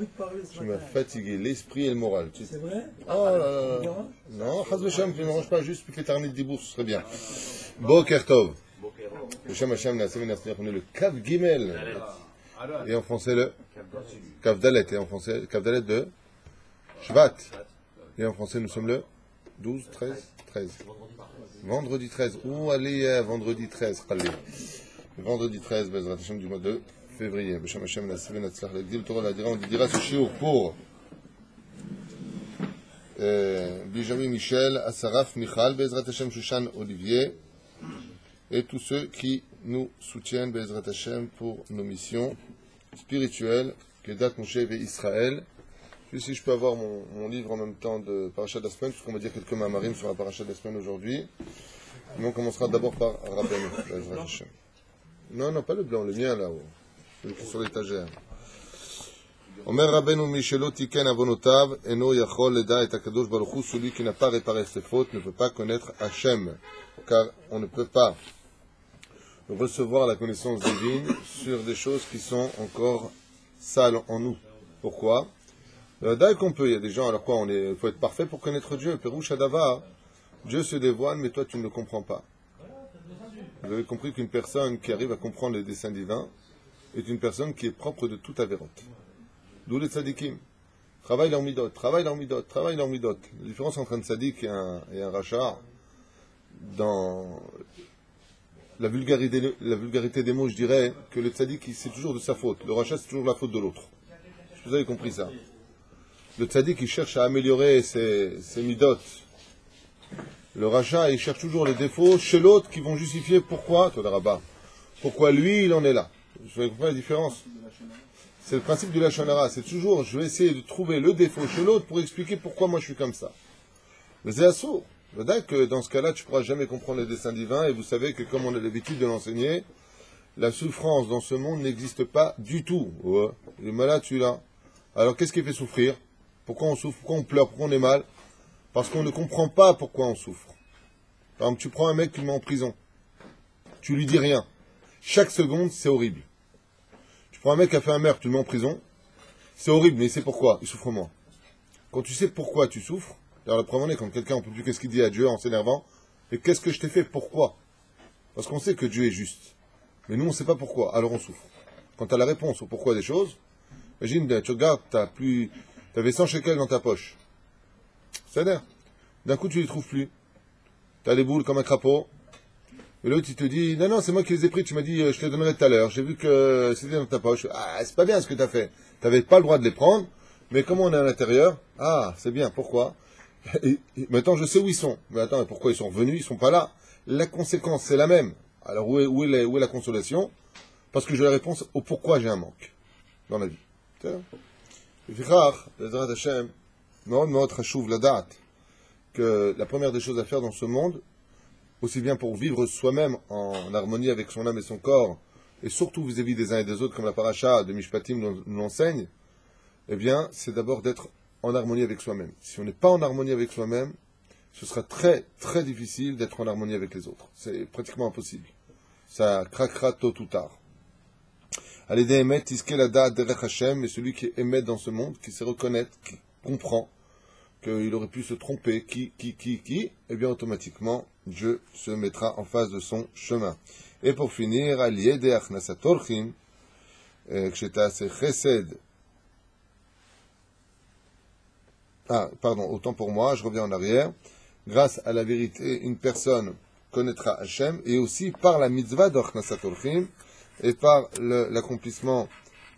envie de parler ce Tu m'as matin. fatigué, l'esprit et le moral. C'est vrai? Oh là là là. Non, Chaz Veshem, tu ne ranges pas juste, tu fais Tarnit Dibour, ce serait bien. Boker Tov. Hashem Hashem, on est le Kav Gimel. Et en français le Kav Dalet. Et en français, Kav Dalet de Shvat. Et en français, nous sommes le 12, 13, 13. Vendredi 13. Où allez vendredi 13, Khalil? Vendredi 13, Bezrat Hashem du mois de février. Hashem Hashem, on dira ce shiur pour Benjamin Michel, Asaraf Michal, Bezrat Hashem Shushan Olivier et tous ceux qui nous soutiennent, Bezrat Hashem, pour nos missions spirituelles, Kedat Moshe et Israël. Puis si je peux avoir mon livre en même temps de Parashat de la semaine, puisqu'on va dire quelques mamarim sur la Parashat de la semaine aujourd'hui. Mais on commencera d'abord par Rabbeinu, Bezrat Hashem. Non, pas le blanc, le mien là-haut, celui qui est sur l'étagère. Omer Rabbeinu Mishelo Tiken Avonotav, Eno Yachol Leda et Akadosh Baruch Hu, celui qui n'a pas réparé ses fautes ne peut pas connaître Hachem, car on ne peut pas recevoir la connaissance divine sur des choses qui sont encore sales en nous. Pourquoi? Dès qu'on peut, il y a des gens, alors quoi, il faut être parfait pour connaître Dieu. Pérouche Adava, Dieu se dévoile, mais toi tu ne le comprends pas. Vous avez compris qu'une personne qui arrive à comprendre les desseins divins est une personne qui est propre de toute avérote. D'où les tzadikim. Travaille leur midot, travaille leur midot, travaille leur midot. La différence entre un tzadik et un rachar, dans la vulgarité des mots, je dirais que le tzadik, c'est toujours de sa faute. Le rachar, c'est toujours la faute de l'autre. Vous avez compris ça. Le tzadik, il cherche à améliorer ses midot. Le rachat, il cherche toujours les défauts chez l'autre qui vont justifier pourquoi lui, il en est là. Vous avez compris la différence? C'est le principe du Lachon Hara. C'est toujours, je vais essayer de trouver le défaut chez l'autre pour expliquer pourquoi moi je suis comme ça. Mais c'est assourd. C'est-à-dire que dans ce cas-là, tu ne pourras jamais comprendre les desseins divins, et vous savez que comme on a l'habitude de l'enseigner, la souffrance dans ce monde n'existe pas du tout. Ouais. Il est malade celui-là. Alors qu'est-ce qui fait souffrir? Pourquoi on souffre? Pourquoi on pleure? Pourquoi on est mal? Parce qu'on ne comprend pas pourquoi on souffre. Par exemple, tu prends un mec, tu le mets en prison. Tu lui dis rien. Chaque seconde, c'est horrible. Tu prends un mec qui a fait un meurtre, tu le mets en prison. C'est horrible, mais il sait pourquoi. Il souffre moins. Quand tu sais pourquoi tu souffres, alors la preuve en est, quand quelqu'un ne peut plus qu'est-ce qu'il dit à Dieu en s'énervant, et qu'est-ce que je t'ai fait? Pourquoi? Parce qu'on sait que Dieu est juste. Mais nous, on ne sait pas pourquoi, alors on souffre. Quand tu as la réponse au pourquoi des choses, imagine, tu regardes, tu avais 100 shekels dans ta poche. C'est-à-dire, d'un coup, tu les trouves plus. Tu as les boules comme un crapaud. Et l'autre, il te dit, non, c'est moi qui les ai pris. Tu m'as dit, je te les donnerai tout à l'heure. J'ai vu que c'était dans ta poche. Ah, c'est pas bien ce que tu as fait. Tu n'avais pas le droit de les prendre. Mais comment on est à l'intérieur? Ah, c'est bien. Pourquoi? Et maintenant, je sais où ils sont. Mais attends, pourquoi ils sont revenus? Ils sont pas là. La conséquence, c'est la même. Alors, où est la consolation? Parce que j'ai la réponse au pourquoi j'ai un manque dans la vie. Que la première des choses à faire dans ce monde, aussi bien pour vivre soi-même en harmonie avec son âme et son corps, et surtout vis-à-vis des uns et des autres, comme la paracha de Mishpatim nous l'enseigne, eh bien, c'est d'abord d'être en harmonie avec soi-même. Si on n'est pas en harmonie avec soi-même, ce sera très, très difficile d'être en harmonie avec les autres. C'est pratiquement impossible. Ça craquera tôt ou tard. Allez d'émet, tiske la da'at derech Hashem, et celui qui est émet dans ce monde, qui sait reconnaître, qui comprend qu'il aurait pu se tromper, eh bien automatiquement, Dieu se mettra en face de son chemin. Et pour finir, Aliede Achnasat Orchim, Kshetase Chesed. Autant pour moi, je reviens en arrière. Grâce à la vérité, une personne connaîtra Hachem, et aussi par la mitzvah d'Achnasat Orchim, et par l'accomplissement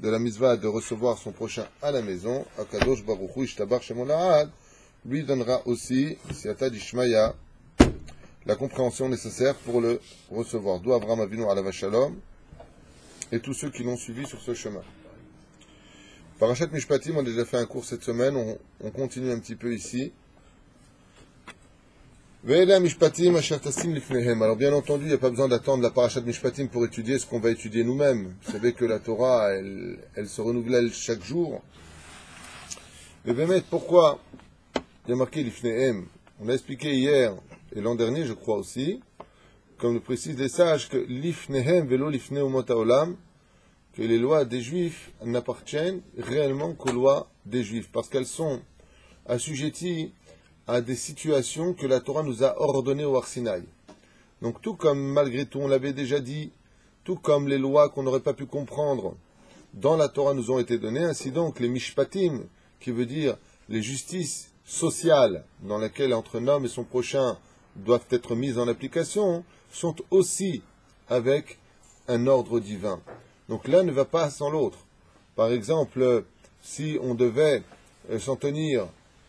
de la mitzvah de recevoir son prochain à la maison, Akadosh Baruch Hu Ishtabar Shemon La'ad, lui donnera aussi, Siata Dishmaya, la compréhension nécessaire pour le recevoir. D'où Avraham Avinu Alav Shalom et tous ceux qui l'ont suivi sur ce chemin. Parashat Mishpatim, on a déjà fait un cours cette semaine, on continue un petit peu ici. Alors bien entendu, il n'y a pas besoin d'attendre la Parashat Mishpatim pour étudier ce qu'on va étudier nous-mêmes. Vous savez que la Torah, elle se renouvelle chaque jour. Et bien, pourquoi il y a marqué l'Ifnehem? On a expliqué hier et l'an dernier, je crois aussi, comme le précisent les sages, que l'Ifnehem velo l'Ifne umot haolam, que les lois des Juifs n'appartiennent réellement qu'aux lois des Juifs, parce qu'elles sont assujetties à des situations que la Torah nous a ordonnées au Har Sinaï. Donc tout comme, malgré tout, on l'avait déjà dit, tout comme les lois qu'on n'aurait pas pu comprendre dans la Torah nous ont été données, ainsi donc les mishpatim, qui veut dire les justices sociales dans lesquelles entre un homme et son prochain doivent être mises en application, sont aussi avec un ordre divin. Donc l'un ne va pas sans l'autre. Par exemple, si on devait s'en tenir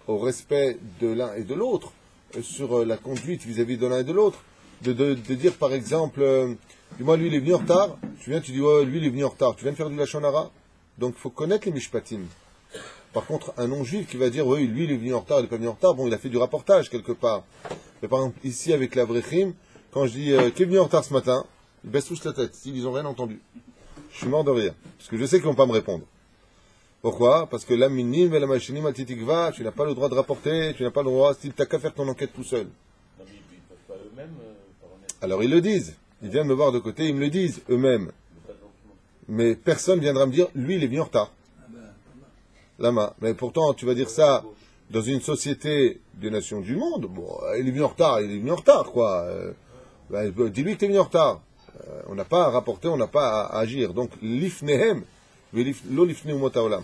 au respect de l'un et de l'autre, sur la conduite vis-à-vis de l'un et de l'autre, de dire par exemple, dis-moi, lui il est venu en retard, tu viens, tu dis, ouais, lui il est venu en retard, tu viens de faire du Lachon Hara. Donc il faut connaître les mishpatim. Par contre, un non-juif qui va dire, oui, lui il est venu en retard, il n'est pas venu en retard, bon, il a fait du rapportage quelque part. Mais par exemple, ici avec la Vrechim, quand je dis, qui est venu en retard ce matin, ils baissent tous la tête, ils n'ont rien entendu. Je suis mort de rire, parce que je sais qu'ils ne vont pas me répondre. Pourquoi? Parce que la minim et la machinim atitikva, tu n'as pas le droit de rapporter, tu n'as pas le droit, tu n'as qu'à faire ton enquête tout seul. Non, mais ils ne peuvent pas eux-mêmes Alors ils le disent. Ils viennent me voir de côté, ils me le disent eux-mêmes. Mais personne viendra me dire, lui il est venu en retard. Lama. Mais pourtant, tu vas dire ça dans une société des nations du monde. Bon, il est venu en retard, quoi. Dis-lui que tu es venu en retard. On n'a pas à rapporter, on n'a pas à agir. Donc, l'ifnehem, lo lifne umot haolam.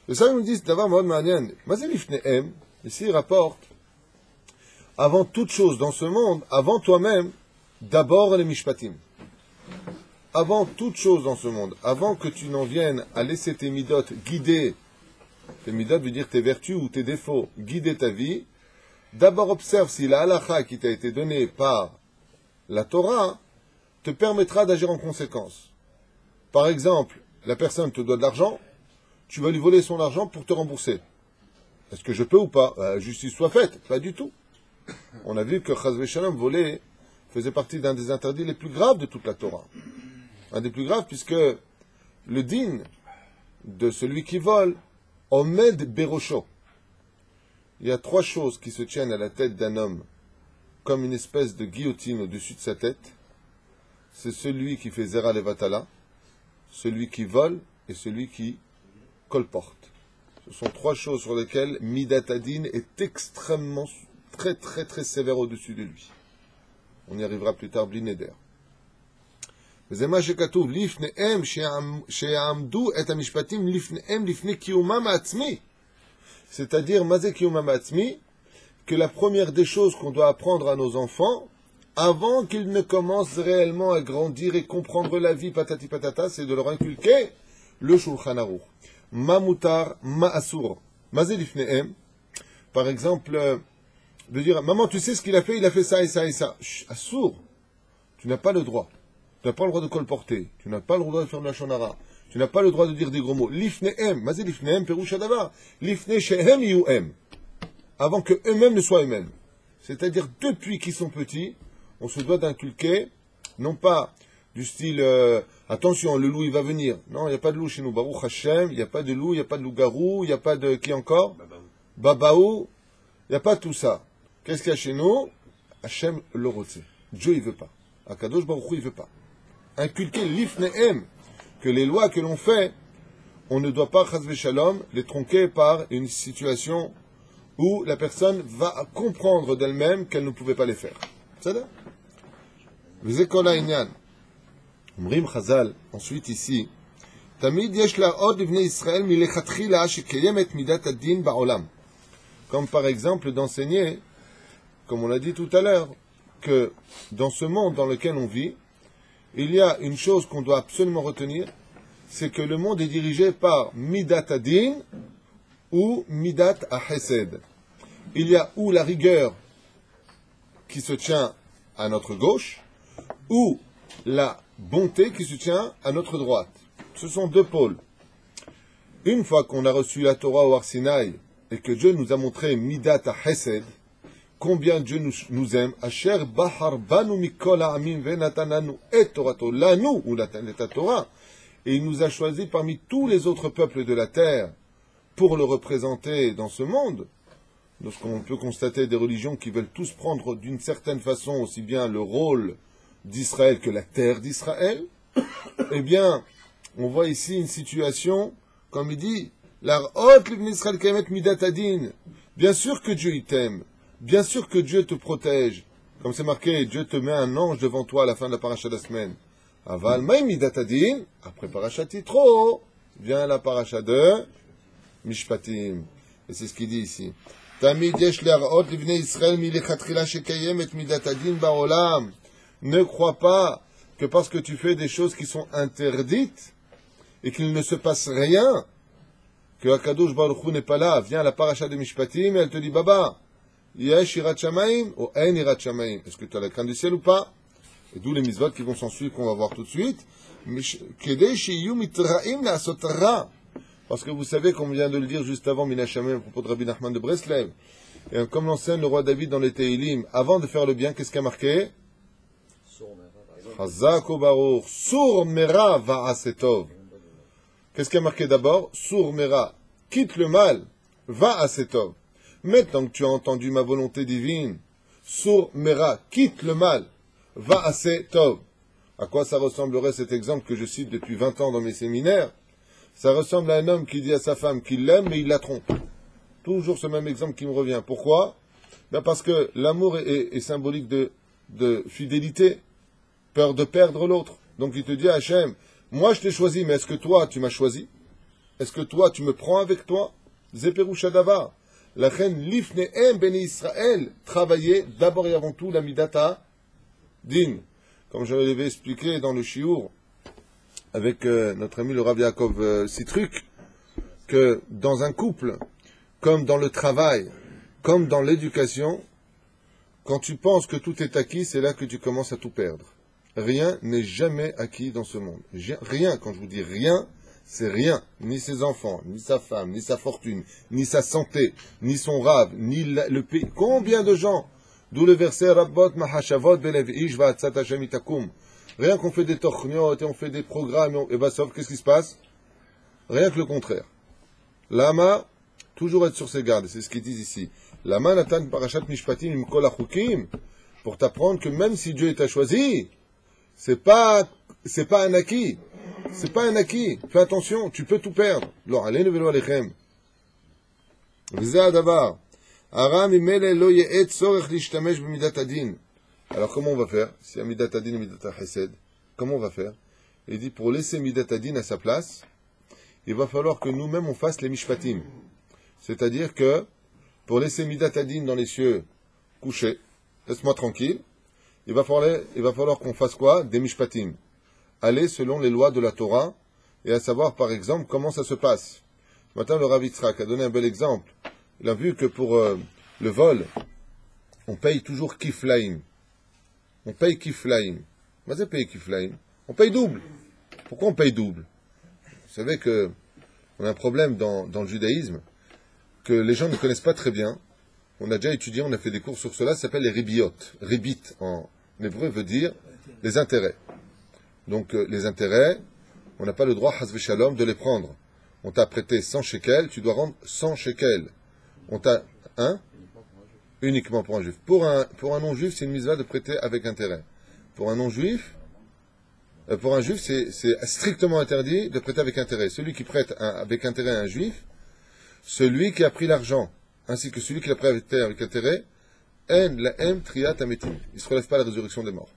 Et ça, ils nous disent, d'abord, mode manian. Mais c'est l'ifnehem. Ici, il rapporte, avant toute chose dans ce monde, avant toi-même, d'abord les mishpatim. Avant toute chose dans ce monde, avant que tu n'en viennes à laisser tes midot guider, tes midot veut dire tes vertus ou tes défauts, guider ta vie, d'abord observe si la halakha qui t'a été donnée par la Torah te permettra d'agir en conséquence. Par exemple, la personne te doit de l'argent, tu vas lui voler son argent pour te rembourser. Est-ce que je peux ou pas? Justice soit faite. Pas du tout. On a vu que Chaz v'Shalom voler faisait partie d'un des interdits les plus graves de toute la Torah. Un des plus graves puisque le din de celui qui vole, Omed Berosho. Il y a 3 choses qui se tiennent à la tête d'un homme comme une espèce de guillotine au-dessus de sa tête. C'est celui qui fait Zera Levatala, celui qui vole et celui qui colporte. Ce sont 3 choses sur lesquelles Midat Adin est extrêmement, très très très sévère au-dessus de lui. On y arrivera plus tard, Blineder. C'est-à-dire, Mazé Kiyumam Atzmi, que la première des choses qu'on doit apprendre à nos enfants, avant qu'ils ne commencent réellement à grandir et comprendre la vie, patati patata, c'est de leur inculquer le Shulchan Aruch. Ma mutar, ma asur. Mazé Lifnehem, par exemple, de dire, maman, tu sais ce qu'il a fait ça et ça et ça. Asur, tu n'as pas le droit. Tu n'as pas le droit de colporter. Tu n'as pas le droit de faire de la shonara. Tu n'as pas le droit de dire des gros mots. Lifnehem. Mazé lifnehem, perouche adavar. Lifne shehem yuhem. Avant que eux-mêmes ne soient eux-mêmes. C'est-à-dire, depuis qu'ils sont petits, on se doit d'inculquer, non pas du style, attention, le loup, il va venir. Non, il n'y a pas de loup chez nous. Baruch Hashem, il n'y a pas de loup, il n'y a pas de loup-garou, il n'y a pas de, qui encore? Babaou. Il n'y a pas tout ça. Qu'est-ce qu'il y a chez nous? Hashem le rotse. Dieu, il veut pas. Akadosh Baruch Hu, il veut pas. Inculquer l'ifnehem, que les lois que l'on fait, on ne doit pas, chas v'shalom, les tronquer par une situation où la personne va comprendre d'elle-même qu'elle ne pouvait pas les faire. C'est ça? V'zekola inyan. Omrim Chazal, ensuite ici, Tamid yesh la'od livnei Israël milechatchila shekeyemet midat ad-din ba'olam. Comme par exemple d'enseigner, comme on l'a dit tout à l'heure, que dans ce monde dans lequel on vit, il y a une chose qu'on doit absolument retenir, c'est que le monde est dirigé par Midat Adin ou Midat Ahesed. Il y a ou la rigueur qui se tient à notre gauche, ou la bonté qui se tient à notre droite. Ce sont 2 pôles. Une fois qu'on a reçu la Torah au Har Sinaï, et que Dieu nous a montré Midat Ahesed, combien Dieu nous aime, Asher Bahar Banu Mikol Ha'amim Venatananu et Torato, Lanu ou la Torah, et il nous a choisi parmi tous les autres peuples de la terre pour le représenter dans ce monde. Lorsqu'on peut constater des religions qui veulent tous prendre d'une certaine façon aussi bien le rôle d'Israël que la terre d'Israël, eh bien, on voit ici une situation, comme il dit, l'Arot l'Ibn Israël Kamet Midat Adin. Bien sûr que Dieu il t'aime. Bien sûr que Dieu te protège. Comme c'est marqué, Dieu te met un ange devant toi à la fin de la paracha de la semaine. Aval Maï Midat Adin. Après paracha Titro, vient la paracha de Mishpatim. Et c'est ce qu'il dit ici. Tamid yesh l'Arot l'Ibn Israël milechatchila shekayem et Midat Adin baolam. Ne crois pas que parce que tu fais des choses qui sont interdites et qu'il ne se passe rien, que Akadosh Baruch Hu n'est pas là, vient à la paracha de Mishpatim et elle te dit, Baba, yesh irat shamayim ou en irat shamayim. Est-ce que tu as la crainte du ciel ou pas? Et d'où les mitzvot qui vont s'en suivre, qu'on va voir tout de suite. Kedei sheyu mitraim la'asot ra. Parce que vous savez, comme on vient de le dire juste avant, Minashamem, à propos de Rabbi Nachman de Breslev, et comme l'enseigne le roi David dans les Teilim, avant de faire le bien, qu'est-ce qu'il a marqué? Chazak ou Baruch, Sur Mera Va'asetov. Qu'est-ce qu'il a marqué d'abord? Sur Mera, quitte le mal, Va'asetov. Maintenant que tu as entendu ma volonté divine, Sur Mera, quitte le mal, Va'asetov. À quoi ça ressemblerait cet exemple que je cite depuis 20 ans dans mes séminaires? Ça ressemble à un homme qui dit à sa femme qu'il l'aime, mais il la trompe. Toujours ce même exemple qui me revient. Pourquoi? Ben parce que l'amour est symbolique de fidélité, peur de perdre l'autre. Donc il te dit à Hachem, moi je t'ai choisi, mais est-ce que toi tu m'as choisi? Est-ce que toi tu me prends avec toi? Zeperu Shadava. La reine Lifnehem ben Israël travaillait d'abord et avant tout la midata din. Comme je l'avais expliqué dans le shiur avec notre ami le Rav Yaakov Sitruk, que dans un couple, comme dans le travail, comme dans l'éducation, quand tu penses que tout est acquis, c'est là que tu commences à tout perdre. Rien n'est jamais acquis dans ce monde. Rien, quand je vous dis rien, c'est rien. Ni ses enfants, ni sa femme, ni sa fortune, ni sa santé, ni son rave, ni le pays. Combien de gens? D'où le verset Rabbot Mahashavot Belev Ish Va'atzat Hashem Itakum. Rien qu'on fait des torchniot et on fait des programmes, et ben sauf, qu'est-ce qui se passe? Rien que le contraire. Lama, toujours être sur ses gardes, c'est ce qu'ils disent ici. Lama Natan Parashat Mishpatim Imkol Achukim, pour t'apprendre que même si Dieu t'a choisi, c'est pas un acquis. C'est pas un acquis. Fais attention, tu peux tout perdre. Alors, allez, ne velo alechem. V'zeh davar. Aram imele lo ye'et tzorech lishtamesh b'midat adin. Alors, comment on va faire? Si y a midat adin et midat chesed, comment on va faire? Il dit, pour laisser midat adin à sa place, il va falloir que nous-mêmes on fasse les mishpatim. C'est-à-dire que, pour laisser midat adin dans les cieux couchés, laisse-moi tranquille, il va falloir qu'on fasse quoi? Des mishpatim. Aller selon les lois de la Torah, et à savoir, par exemple, comment ça se passe. Ce matin, le Rav Yitzhak a donné un bel exemple. Il a vu que pour le vol, on paye toujours kiflaim. On paye kiflaim. Mais c'est payer kiflaim. On paye double. Pourquoi on paye double? Vous savez que on a un problème dans le judaïsme, que les gens ne connaissent pas très bien. On a déjà étudié, on a fait des cours sur cela, ça s'appelle les ribiot. Ribit en hébreu veut dire les intérêts. Donc les intérêts, on n'a pas le droit, hasve shalom, de les prendre. On t'a prêté 100 shekels, tu dois rendre 100 shekels. On t'a... Hein? Uniquement pour un juif. Pour un non-juif, c'est une mitzvah de prêter avec intérêt. Pour un non-juif, pour un juif, c'est strictement interdit de prêter avec intérêt. Celui qui prête avec intérêt à un juif, celui qui a pris l'argent, ainsi que celui qui l'a prêté avec intérêt, en la em triat ametim. Il ne se relève pas à la résurrection des morts.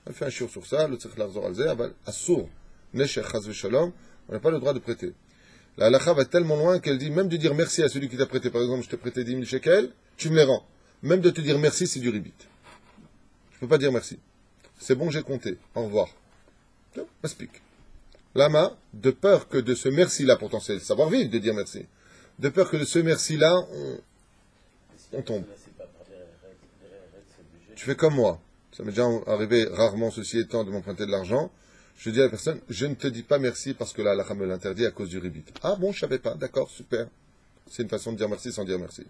On fait un shiur sur ça, le tzech l'arzor alze, aval assour, neshech chas v'shalom, on n'a pas le droit de prêter. La halakha va tellement loin qu'elle dit, même de dire merci à celui qui t'a prêté, par exemple, je t'ai prêté 10 000 shekels, tu me les rends. Même de te dire merci, c'est du ribit. Je ne peux pas dire merci. C'est bon, j'ai compté. Au revoir. M'explique. Lama, de peur que de ce merci-là, pourtant c'est le savoir vivre de dire merci, de peur que de ce merci-là, on tombe. Tu fais comme moi. Ça m'est déjà arrivé rarement, ceci étant, de m'emprunter de l'argent. Je dis à la personne, je ne te dis pas merci parce que là, Allah me l'interdit à cause du ribit. Ah bon, je savais pas. D'accord, super. C'est une façon de dire merci sans dire merci.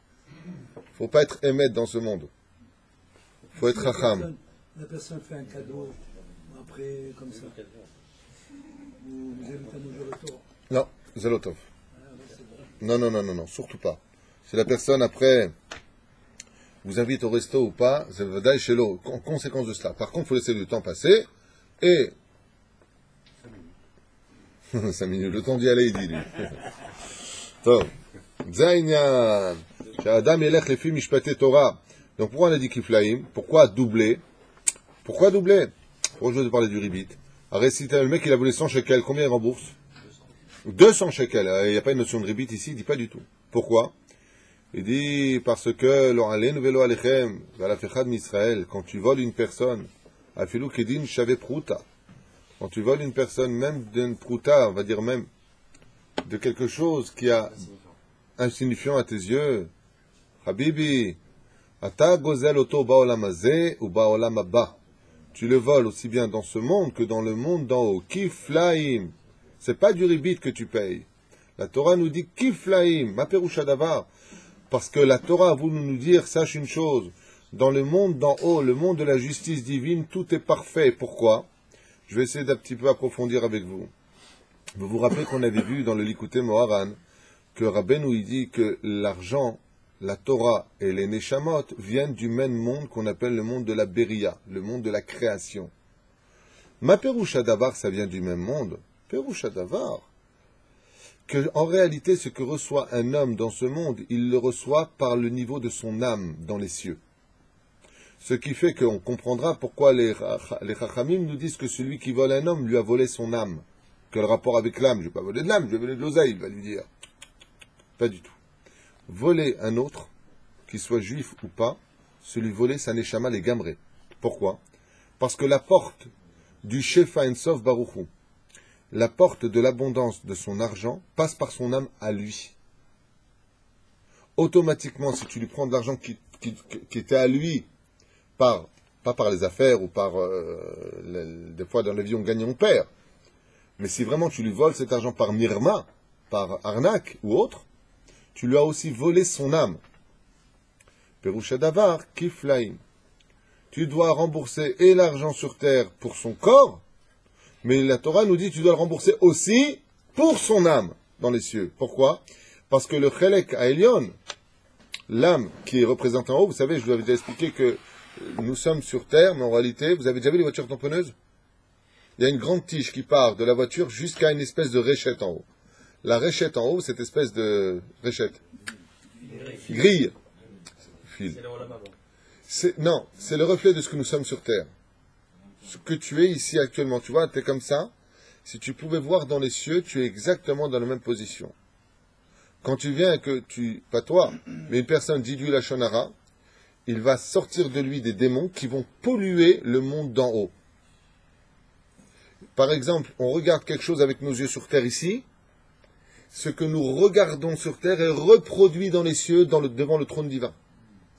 Faut pas être émet dans ce monde. Faut être racham. La personne fait un cadeau, après, comme ça. Vous invitez à manger le tour. Non, Zalotov. Non, surtout pas. Si la personne, après, vous invite au resto ou pas, c'est le vadaï chez l'eau, en conséquence de cela. Par contre, il faut laisser le temps passer, et 5 minutes, le temps d'y aller, il dit lui. Tov. Zainyan. Adam yelech lefi mishpate Torah. Donc pourquoi on a dit kiflaim? Pourquoi doubler? Pourquoi doubler? Pourquoi je veux te parler du ribit? Arrête, si le mec il a volé 100 shekels, combien il rembourse? 200 shekels. Il n'y a pas une notion de ribit ici, il dit pas du tout. Pourquoi? Il dit parce que l'oralen velo alechem, valafechad m'Israël, quand tu voles une personne, afilou kedin shave pruta. Quand tu voles une personne, même d'une pruta, on va dire même de quelque chose qui a insignifiant à tes yeux, Habibi, ata gozel oto baolam hazeh ou baolam haba. Tu le voles aussi bien dans ce monde que dans le monde d'en haut. Kiflaim. C'est pas du ribit que tu payes. La Torah nous dit Kiflaim, ma perusha davar. Parce que la Torah a voulu nous dire, sache une chose, dans le monde d'en haut, le monde de la justice divine, tout est parfait. Pourquoi? Je vais essayer d'un petit peu approfondir avec vous. Vous vous rappelez qu'on avait vu dans le Likutei Moharan que Rabbeinu il dit que l'argent, la Torah et les Neshamot viennent du même monde qu'on appelle le monde de la Beria, le monde de la création. Ma perusha davar, ça vient du même monde. Perusha davar. Que, en réalité, ce que reçoit un homme dans ce monde, il le reçoit par le niveau de son âme dans les cieux. Ce qui fait qu'on comprendra pourquoi les Chachamim nous disent que celui qui vole un homme lui a volé son âme. Quel rapport avec l'âme? Je ne vais pas voler de l'âme, je vais voler de l'oseille, il va lui dire. Pas du tout. Voler un autre, qu'il soit juif ou pas, celui volé, ça neshama les gamré. Pourquoi? Parce que la porte du Shefa Ensof Baruch Hu, la porte de l'abondance de son argent passe par son âme à lui. Automatiquement, si tu lui prends de l'argent qui était à lui, pas par les affaires ou par... des fois dans la vie on gagne et on perd. Mais si vraiment tu lui voles cet argent par mirma, par arnaque ou autre, tu lui as aussi volé son âme. Perusha davar kiflaim. Tu dois rembourser et l'argent sur terre pour son corps, mais la Torah nous dit que tu dois le rembourser aussi pour son âme dans les cieux. Pourquoi? Parce que le Chelek Aelion, l'âme qui est représentée en haut, vous savez, je vous avais déjà expliqué que nous sommes sur terre, mais en réalité, vous avez déjà vu les voitures tamponneuses? Il y a une grande tige qui part de la voiture jusqu'à une espèce de réchette en haut. La réchette en haut, cette espèce de réchette. Grille. Fil. Non, c'est le reflet de ce que nous sommes sur terre. Ce que tu es ici actuellement, tu vois, tu es comme ça. Si tu pouvais voir dans les cieux, tu es exactement dans la même position. Quand tu viens que pas toi, mais une personne dit du Lachon Hara, il va sortir de lui des démons qui vont polluer le monde d'en haut. Par exemple, on regarde quelque chose avec nos yeux sur terre ici, ce que nous regardons sur terre est reproduit dans les cieux, devant le trône divin.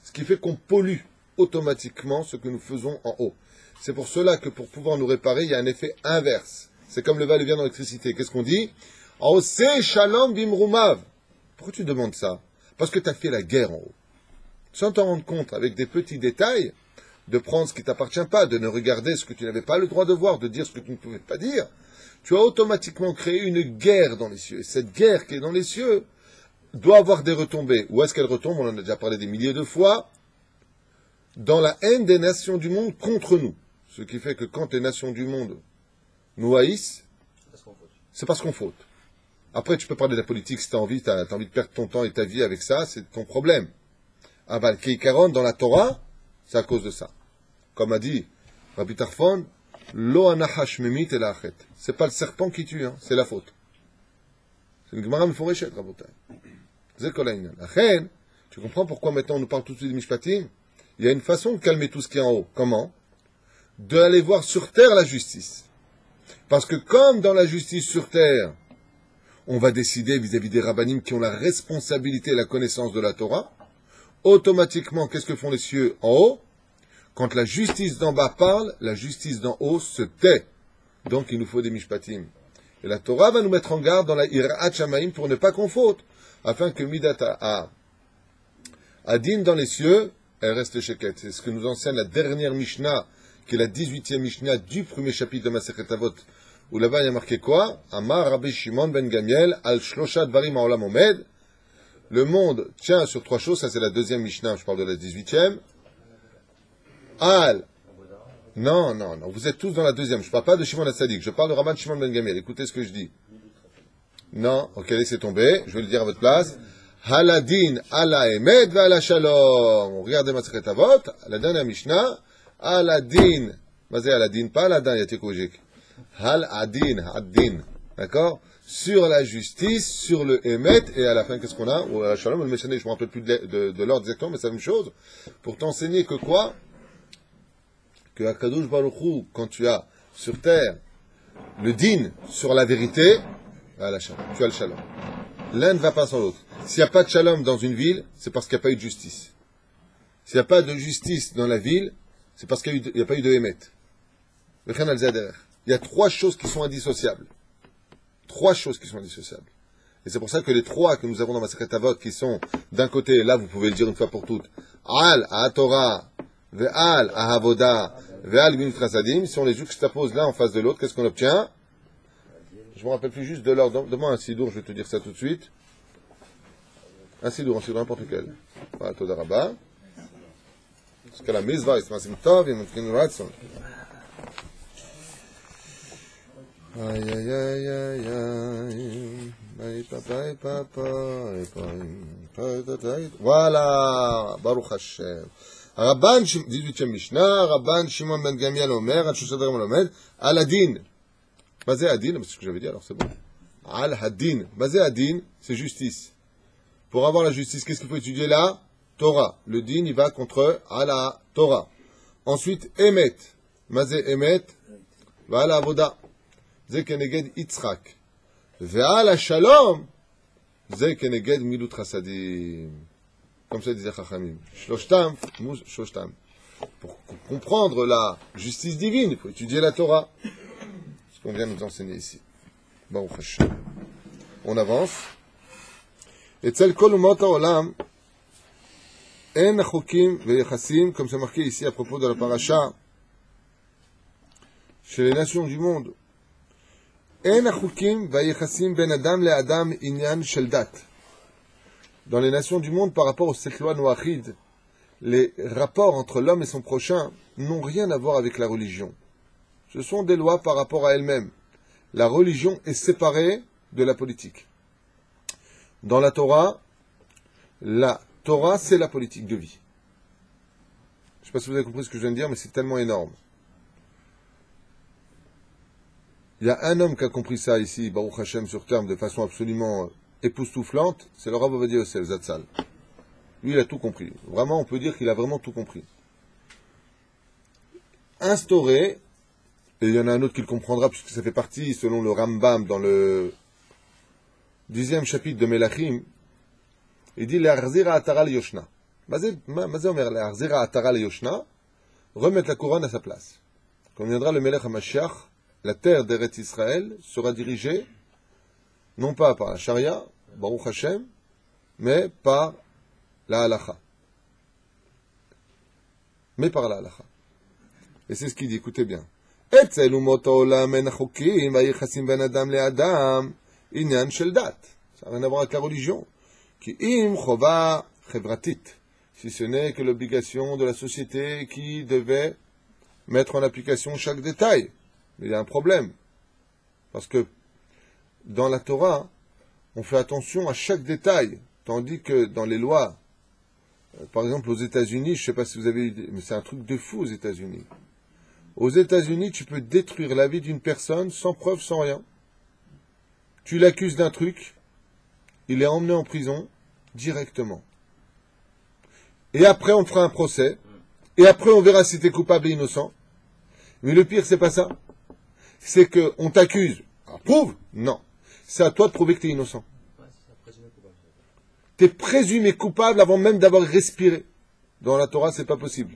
Ce qui fait qu'on pollue automatiquement ce que nous faisons en haut. C'est pour cela que pour pouvoir nous réparer, il y a un effet inverse. C'est comme le va-et-vient dans l'électricité. Qu'est-ce qu'on dit? En haut, c'est shalom bimrumav. Pourquoi tu demandes ça? Parce que tu as fait la guerre en haut. Sans t'en rendre compte, avec des petits détails, de prendre ce qui ne t'appartient pas, de ne regarder ce que tu n'avais pas le droit de voir, de dire ce que tu ne pouvais pas dire, tu as automatiquement créé une guerre dans les cieux. Et cette guerre qui est dans les cieux doit avoir des retombées. Où est-ce qu'elle retombe? On en a déjà parlé des milliers de fois. Dans la haine des nations du monde contre nous. Ce qui fait que quand les nations du monde nous haïssent, c'est parce qu'on faute. Après, tu peux parler de la politique si tu as envie, tu as envie de perdre ton temps et ta vie avec ça, c'est ton problème. Aval Keikaron, dans la Torah, c'est à cause de ça. Comme a dit Rabbi Tarfon, Lo anachash memit el achet. C'est pas le serpent qui tue, hein, c'est la faute. C'est une Gemara meforeshet, Rabotai. C'est kolaïnan. Achen, tu comprends pourquoi maintenant on nous parle tout de suite de Mishpatim? Il y a une façon de calmer tout ce qui est en haut. Comment? D'aller voir sur terre la justice. Parce que comme dans la justice sur terre, on va décider vis-à-vis des rabbanim qui ont la responsabilité et la connaissance de la Torah, automatiquement, qu'est-ce que font les cieux en haut? Quand la justice d'en bas parle, la justice d'en haut se tait. Donc il nous faut des mishpatim. Et la Torah va nous mettre en garde dans la Ira'at Shamaim pour ne pas qu'on faute, afin que Midata Adin dans les cieux, elle reste sheket. C'est ce que nous enseigne la dernière Mishnah, qui est la 18e Mishnah du premier chapitre de Masechet Avot, où là-bas il y a marqué quoi? Amar Rabbi Shimon ben Gamiel, al Shlosha Dvarim ha'olam omed. Le monde tient sur trois choses, ça c'est la deuxième Mishnah, je parle de la 18e. Al. Non, vous êtes tous dans la deuxième. Je ne parle pas de Shimon HaTzadik, je parle de Rabban Shimon ben Gamiel. Écoutez ce que je dis. Non, ok, laissez tomber, je vais le dire à votre place. Haladin, ala emet, ala shalom. Regardez Masechet Avot, la dernière Mishnah. Haladin, mazé Haladin, pas Haladin, yati koujik. Haladin, haddin. D'accord? Sur la justice, sur le emet, et à la fin, qu'est-ce qu'on a? Ou ala shalom, le méchané, je ne me rappelle plus de l'ordre exactement, mais c'est la même chose. Pour t'enseigner que quoi? Que Akadosh Baruch Hu, quand tu as sur terre le din sur la vérité, ala shalom, tu as le shalom. L'un ne va pas sans l'autre. S'il n'y a pas de shalom dans une ville, c'est parce qu'il n'y a pas eu de justice. S'il n'y a pas de justice dans la ville, c'est parce qu'il n'y a pas eu de émet. Il y a trois choses qui sont indissociables. Trois choses qui sont indissociables. Et c'est pour ça que les trois que nous avons dans Masechet Avot, qui sont d'un côté, là vous pouvez le dire une fois pour toutes, Al à Torah, Ve'al à Havoda, Ve'al Gimut Chasadim, si on les juxtapose l'un en face de l'autre, qu'est-ce qu'on obtient? Je me rappelle plus juste de l'ordre. Demande un sidour, je vais te dire ça tout de suite. Un sidour n'importe lequel. Voilà, Toda Rabba. Parce que la mizvah, c'est Masim Tov, il y a une ratson. Aïe, aïe, aïe, aïe, aïe. Voilà, Baruch Hashem. Rabban, 18e Mishnah, Rabban Shimon ben Gamiel Omer, Al-Shushadar Molomed, Al-Adin. Basé Adin, c'est ce que j'avais dit, alors c'est bon. Al-Hadin. Basé Adin, c'est justice. Pour avoir la justice, qu'est-ce qu'il faut étudier là? Torah. Le din, il va contre la Torah. Ensuite, Emet. Basé Emet, va à la Avoda. Zé keneged Yitzhak. Ve'al Shalom. Zé keneged Milut Chasadim. Comme ça disait Chachamim. Shloshtam, Muz Shloshtam. Pour comprendre la justice divine, il faut étudier la Torah. Ce qu'on vient nous enseigner ici. Baruch Hashem. On avance. Et tel kol umot haolam, en chokim ve'yachassim, comme c'est marqué ici à propos de la paracha, chez les nations du monde. En chokim ve'yachassim ben adam le adam inyan shel dat. Dans les nations du monde, par rapport aux sept lois noachides, les rapports entre l'homme et son prochain n'ont rien à voir avec la religion. Ce sont des lois par rapport à elles-mêmes. La religion est séparée de la politique. Dans la Torah, c'est la politique de vie. Je ne sais pas si vous avez compris ce que je viens de dire, mais c'est tellement énorme. Il y a un homme qui a compris ça ici, Baruch Hashem, sur terme, de façon absolument époustouflante, c'est le Rav Ovadia Yosef Zatzal. Lui, il a tout compris. Vraiment, on peut dire qu'il a vraiment tout compris. Instaurer, et il y en a un autre qui le comprendra, puisque ça fait partie, selon le Rambam, dans le 10e chapitre de Melachim, il dit l'Arzira Atara le Yoshna. Mazé Omer l'Arzira Atara le Yoshna, remettre la couronne à sa place. Quand viendra le Melech HaMashiach, la terre d'Eretz Israël sera dirigée non pas par la charia, Baruch Hashem, mais par la halacha. Mais par la halacha. Et c'est ce qu'il dit, écoutez bien. Etzel umot haolam en chokim vayichasim ben adam le adam inyan shel dat. Ça n'a rien à voir avec la religion. Ki im chova chevratit. Si ce n'est que l'obligation de la société qui devait mettre en application chaque détail. Mais il y a un problème. Parce que dans la Torah, on fait attention à chaque détail. Tandis que dans les lois, par exemple aux États-Unis, je ne sais pas si vous avez eu, mais c'est un truc de fou aux États-Unis. Aux États-Unis, tu peux détruire la vie d'une personne sans preuve, sans rien. Tu l'accuses d'un truc, il est emmené en prison directement. Et après, on fera un procès. Et après, on verra si tu es coupable et innocent. Mais le pire, c'est pas ça. C'est qu'on t'accuse. Prouve? Non. C'est à toi de prouver que tu es innocent. Tu es présumé coupable avant même d'avoir respiré. Dans la Torah, c'est pas possible.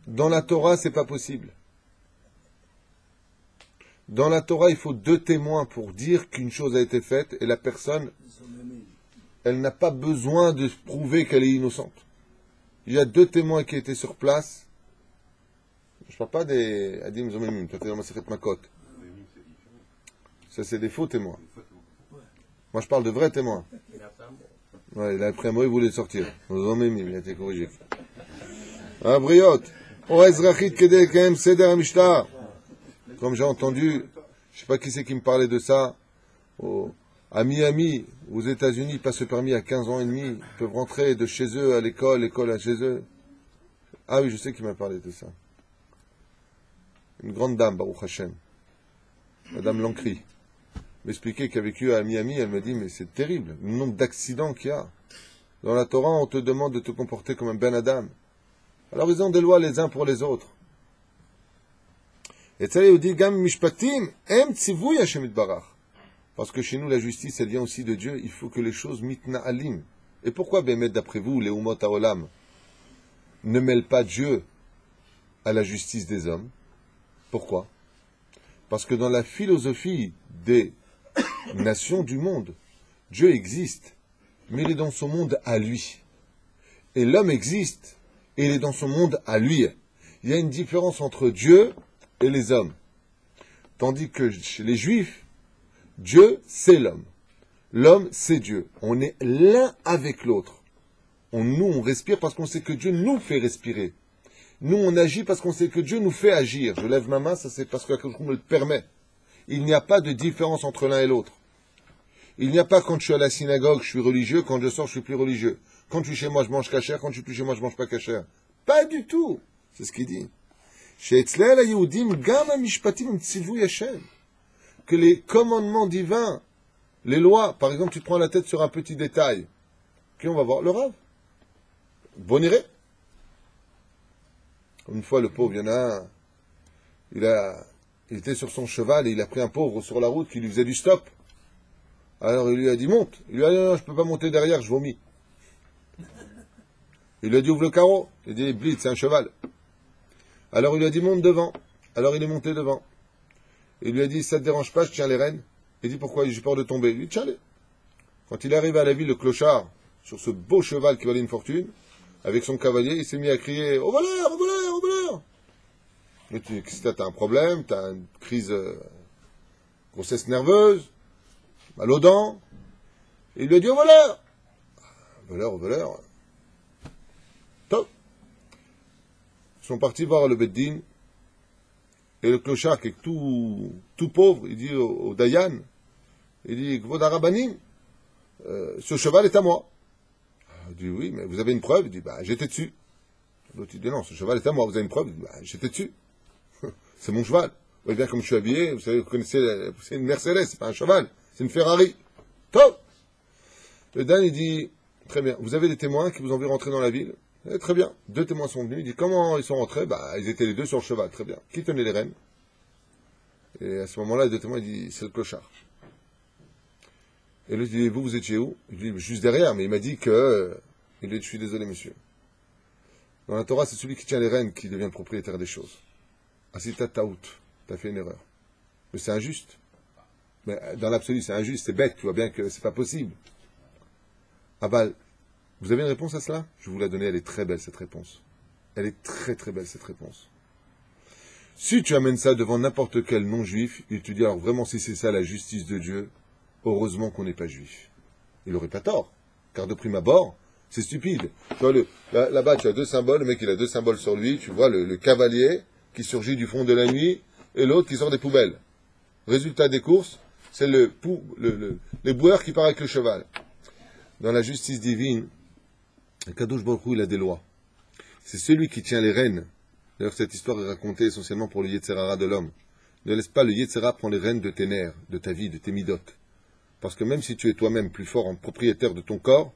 Dans la Torah, c'est pas possible. Dans la Torah, il faut 2 témoins pour dire qu'une chose a été faite et la personne, elle n'a pas besoin de prouver qu'elle est innocente. Il y a 2 témoins qui étaient sur place. Je ne parle pas des Adim Zomemim, toi tu es dans ma Masechet Makot. Ça, c'est des faux témoins. Moi, je parle de vrais témoins. Ouais, il a pris un mot, il voulait sortir. Zomemim, il a été corrigé. Abriot. Comme j'ai entendu, je ne sais pas qui c'est qui me parlait de ça, à Miami, aux États-Unis, ils passent le permis à 15 ans et demi, ils peuvent rentrer de chez eux à l'école, l'école à chez eux. Ah oui, je sais qui m'a parlé de ça. Une grande dame, Baruch Hashem, Madame Lancry, m'expliquait qu'elle a vécu à Miami, elle me dit, mais c'est terrible, le nombre d'accidents qu'il y a. Dans la Torah, on te demande de te comporter comme un Ben Adam. Alors ils ont des lois les uns pour les autres. Et ça, il dit, Gam Mishpatim, Em Tzivui Hashem Itbarach. Parce que chez nous, la justice, elle vient aussi de Dieu. Il faut que les choses mitna alim. Et pourquoi, Bémet, d'après vous, les Umot Haolam, ne mêlent pas Dieu à la justice des hommes? Pourquoi? Parce que dans la philosophie des nations du monde, Dieu existe, mais il est dans son monde à lui. Et l'homme existe, et il est dans son monde à lui. Il y a une différence entre Dieu et les hommes. Tandis que chez les Juifs, Dieu, c'est l'homme. L'homme, c'est Dieu. On est l'un avec l'autre. Nous, on respire parce qu'on sait que Dieu nous fait respirer. Nous, on agit parce qu'on sait que Dieu nous fait agir. Je lève ma main, ça c'est parce que quelqu'un me le permet. Il n'y a pas de différence entre l'un et l'autre. Il n'y a pas quand je suis à la synagogue, je suis religieux, quand je sors, je suis plus religieux. Quand je suis chez moi, je mange kasher, quand je suis plus chez moi, je mange pas kasher. Pas du tout. C'est ce qu'il dit. Que les commandements divins, les lois, par exemple, tu te prends la tête sur un petit détail. Qui on va voir? Le Rav. Boniré. Une fois, le pauvre, il y en a un, il était sur son cheval et il a pris un pauvre sur la route qui lui faisait du stop. Alors il lui a dit, monte. Il lui a dit, non, je peux pas monter derrière, je vomis. Il lui a dit, ouvre le carreau. Il a dit, blitz, c'est un cheval. Alors il lui a dit, monte devant. Alors il est monté devant. Il lui a dit, ça te dérange pas, je tiens les rênes. Il dit, pourquoi? J'ai peur de tomber. Il lui dit, tiens-les. Quand il est arrivé à la ville, le clochard, sur ce beau cheval qui valait une fortune, avec son cavalier, il s'est mis à crier, au voleur, au voleur, au voleur. Mais si t'as un problème, t'as une crise, grossesse nerveuse, mal aux dents. Il lui a dit, au voleur. Au voleur, au voleur. Top. Ils sont partis voir le Beddin. Et le clochard, qui est tout pauvre, il dit au Dayan, il dit, Kvod Harabanim, ce cheval est à moi. Il dit, oui, mais vous avez une preuve? Il dit, bah, j'étais dessus. L'autre, il dit, non, ce cheval est à moi, vous avez une preuve? Il dit, bah, j'étais dessus. C'est mon cheval. Vous voyez bien comme je suis habillé, vous savez, vous connaissez, c'est une Mercedes, c'est pas un cheval, c'est une Ferrari. Top! Le Dan, il dit, très bien, vous avez des témoins qui vous ont vu rentrer dans la ville? Très bien. 2 témoins sont venus. Il dit, comment ils sont rentrés? Bah, ils étaient les 2 sur le cheval. Très bien. Qui tenait les rênes? Et à ce moment-là, les 2 témoins, il dit, c'est le clochard. Et lui dit, vous étiez où? Il dit, juste derrière, mais il m'a dit que... Il dit, je suis désolé, monsieur. Dans la Torah, c'est celui qui tient les rênes qui devient le propriétaire des choses. Ah, si t'as taout, t'as fait une erreur. Mais c'est injuste. Mais dans l'absolu, c'est injuste, c'est bête, tu vois bien que c'est pas possible. Aval. Vous avez une réponse à cela? Je vais vous la donner, elle est très belle cette réponse. Elle est très très belle cette réponse. Si tu amènes ça devant n'importe quel non-juif, il te dit alors vraiment si c'est ça la justice de Dieu, heureusement qu'on n'est pas juif. Il n'aurait pas tort, car de prime abord, c'est stupide. Tu vois, là-bas tu as 2 symboles, le mec il a 2 symboles sur lui, tu vois le cavalier qui surgit du fond de la nuit et l'autre qui sort des poubelles. Résultat des courses, c'est les boueurs qui part avec le cheval. Dans la justice divine, Kadosh Baruch Hu, il a des lois. C'est celui qui tient les rênes. D'ailleurs, cette histoire est racontée essentiellement pour le Yetzerara de l'homme. Ne laisse pas le Yetzera prendre les rênes de tes nerfs, de ta vie, de tes midotes. Parce que même si tu es toi-même plus fort en propriétaire de ton corps,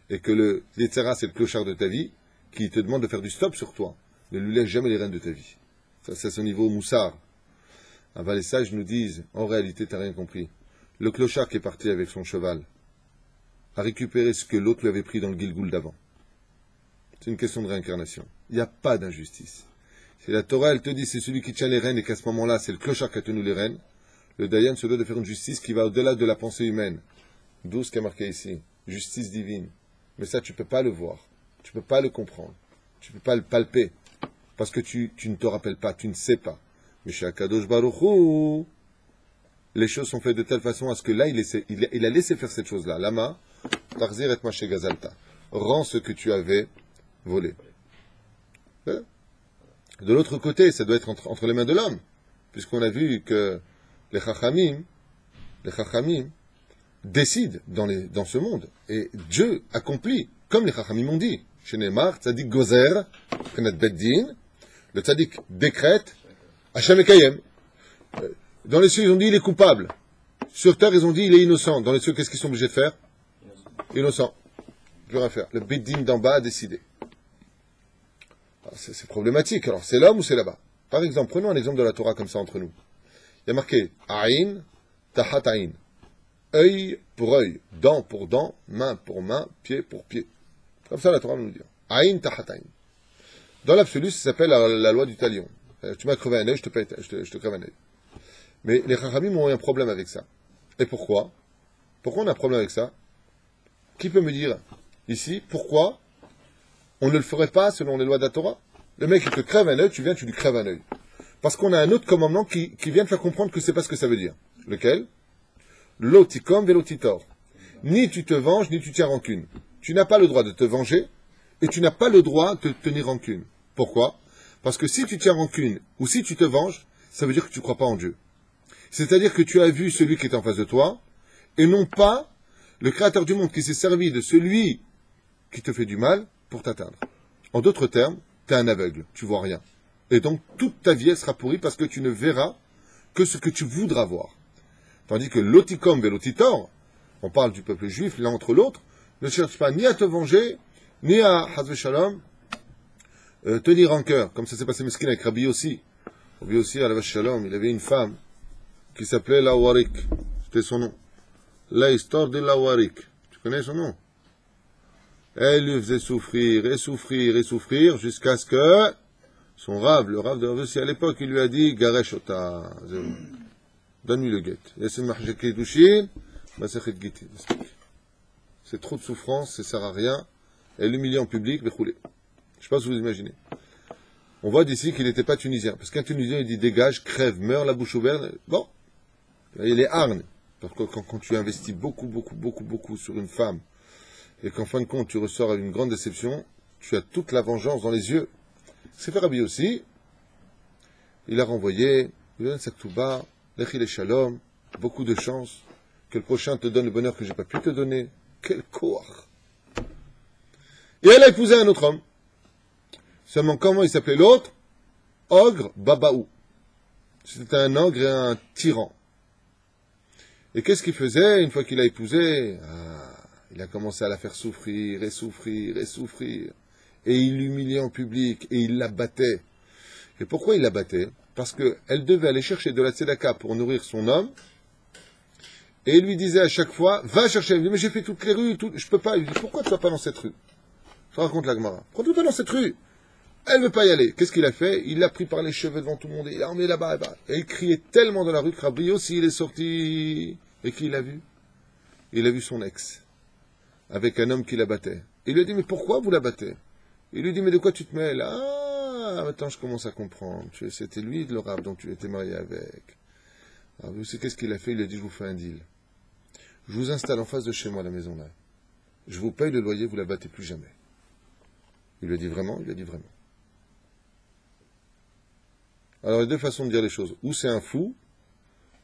et que le Yetzera c'est le clochard de ta vie, qui te demande de faire du stop sur toi, ne lui laisse jamais les rênes de ta vie. Ça, c'est son niveau moussard. Avant, les sages nous disent, en réalité, tu n'as rien compris. Le clochard qui est parti avec son cheval a récupéré ce que l'autre lui avait pris dans le Gilgoul d'avant. C'est une question de réincarnation. Il n'y a pas d'injustice. Si la Torah, elle te dit, c'est celui qui tient les rênes et qu'à ce moment-là, c'est le clochard qui a tenu les rênes, le Dayan se doit de faire une justice qui va au-delà de la pensée humaine. D'où ce qui est marqué ici. Justice divine. Mais ça, tu ne peux pas le voir. Tu ne peux pas le comprendre. Tu ne peux pas le palper. Parce que tu ne te rappelles pas, tu ne sais pas. Mais chez Akadosh Baruch Hu, les choses sont faites de telle façon à ce que là, il a laissé faire cette chose-là. Lama, Tarzir et Maché Gazalta. Rends ce que tu avais volé. De l'autre côté, ça doit être entre les mains de l'homme. Puisqu'on a vu que les Chachamim, décide dans ce monde. Et Dieu accomplit, comme les Chachamim m'ont dit. Chez Neymar, Tzadik Gozer, Knet Beddin, le Tzadik décrète, Hachem Ekayem. Dans les cieux, ils ont dit il est coupable. Sur terre, ils ont dit il est innocent. Dans les cieux, qu'est-ce qu'ils sont obligés de faire? Innocent. Plus rien à faire. Le Beddin d'en bas a décidé. C'est problématique. Alors, c'est l'homme ou c'est là-bas? Par exemple, prenons un exemple de la Torah comme ça entre nous. Il y a marqué Aïn, Tahat Aïn. Œil pour œil, dent pour dent, main pour main, pied pour pied. Comme ça, la Torah nous dit. Aïn, Tahat Aïn. Dans l'absolu, ça s'appelle la loi du talion. Tu m'as crevé un œil, je te crève un œil. Mais les Chachamim ont eu un problème avec ça. Et pourquoi? Pourquoi on a un problème avec ça? Qui peut me dire ici pourquoi on ne le ferait pas selon les lois de la Torah? Le mec, il te crève un œil, tu viens, tu lui crèves un œil. Parce qu'on a un autre commandement qui vient de faire comprendre que c'est pas ce que ça veut dire. Lequel? Lotikom velotitor. Ni tu te venges, ni tu tiens rancune. Tu n'as pas le droit de te venger, et tu n'as pas le droit de tenir rancune. Pourquoi? Parce que si tu tiens rancune, ou si tu te venges, ça veut dire que tu ne crois pas en Dieu. C'est-à-dire que tu as vu celui qui est en face de toi, et non pas le Créateur du monde qui s'est servi de celui qui te fait du mal pour t'atteindre. En d'autres termes, tu es un aveugle, tu vois rien. Et donc, toute ta vie, elle sera pourrie parce que tu ne verras que ce que tu voudras voir. Tandis que l'otikom velotitor, on parle du peuple juif l'un entre l'autre, ne cherche pas ni à te venger, ni à, Hazve Shalom, tenir rancœur, comme ça s'est passé mesquin avec Rabbi Yossi. Rabbi Yossi, à la Shalom, il avait une femme qui s'appelait Lawarik. C'était son nom. La histoire de Lawarik. Tu connais son nom? Elle lui faisait souffrir, et souffrir, et souffrir, jusqu'à ce que son Rav, le Rav de Rabbi Yossi à l'époque, il lui a dit, Garesh Ota, donne-lui le guet. C'est trop de souffrance, ça sert à rien. Elle l'humilie en public, mais roulez. Je ne sais pas si vous imaginez. On voit d'ici qu'il n'était pas tunisien. Parce qu'un tunisien, il dit dégage, crève, meurt la bouche ouverte. Bon. Il est hargne. Parce que quand tu investis beaucoup sur une femme, et qu'en fin de compte, tu ressors avec une grande déception, tu as toute la vengeance dans les yeux. C'est fait Rabbi aussi. Il a renvoyé, il donne sa ktouba, l'echil et shalom, beaucoup de chance, que le prochain te donne le bonheur que j'ai pas pu te donner. Quel courage! Et elle a épousé un autre homme. Seulement, comment il s'appelait l'autre? Ogre Babaou. C'était un ogre et un tyran. Et qu'est-ce qu'il faisait une fois qu'il a épousé? Il a commencé à la faire souffrir, et souffrir, et souffrir. Et il l'humiliait en public, et il la battait. Et pourquoi il la battait? Parce qu'elle devait aller chercher de la tzedaka pour nourrir son homme. Et il lui disait à chaque fois, va chercher. Il dit, mais j'ai fait toutes les rues, je peux pas. Il lui dit, pourquoi tu vas pas dans cette rue? Je raconte la Gemara. Pourquoi tu vas pas dans cette rue? Elle veut pas y aller. Qu'est-ce qu'il a fait? Il l'a pris par les cheveux devant tout le monde et il l'a emmené là-bas. Et il criait tellement dans la rue que Rabbi aussi il est sorti. Et qui l'a vu? Il a vu son ex. Avec un homme qui la battait. Il lui a dit, mais pourquoi vous la battez? Il lui dit, mais de quoi tu te mêles? Ah, maintenant je commence à comprendre. C'était lui le rab dont tu étais marié avec. Alors, vous savez qu'est-ce qu'il a fait? Il a dit, je vous fais un deal. Je vous installe en face de chez moi, la maison là. Je vous paye le loyer, vous la battez plus jamais. Il lui a dit vraiment? Il lui a dit vraiment. Alors, il y a deux façons de dire les choses. Ou c'est un fou,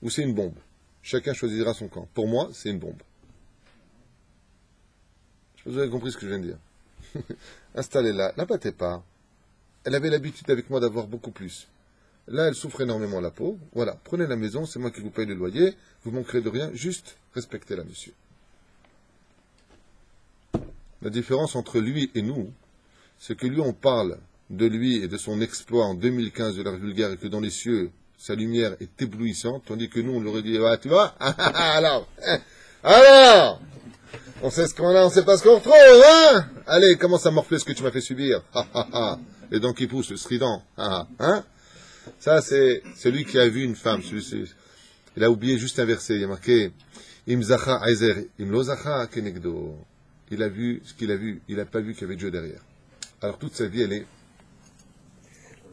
ou c'est une bombe. Chacun choisira son camp. Pour moi, c'est une bombe. Je sais pas si vous avez compris ce que je viens de dire. Installez-la, la battez pas. Elle avait l'habitude avec moi d'avoir beaucoup plus. Là, elle souffre énormément, la peau. Voilà, prenez la maison, c'est moi qui vous paye le loyer. Vous manquerez de rien, juste respectez-la, monsieur. La différence entre lui et nous, c'est que lui, on parle de lui et de son exploit en 2015 de l'art vulgaire et que dans les cieux, sa lumière est éblouissante, tandis que nous, on leur dit, ah, tu vois, alors, on sait ce qu'on a, on sait pas ce qu'on retrouve, hein? Allez, commence à morfler ce que tu m'as fait subir, les dents qui poussent, le strident, hein? Ça, c'est celui qui a vu une femme, il a oublié juste un verset, il y a marqué, Imzacha Aizer, Imlozacha Kenegdo. Il a vu ce qu'il a vu, il n'a pas vu qu'il y avait Dieu derrière. Alors toute sa vie, elle est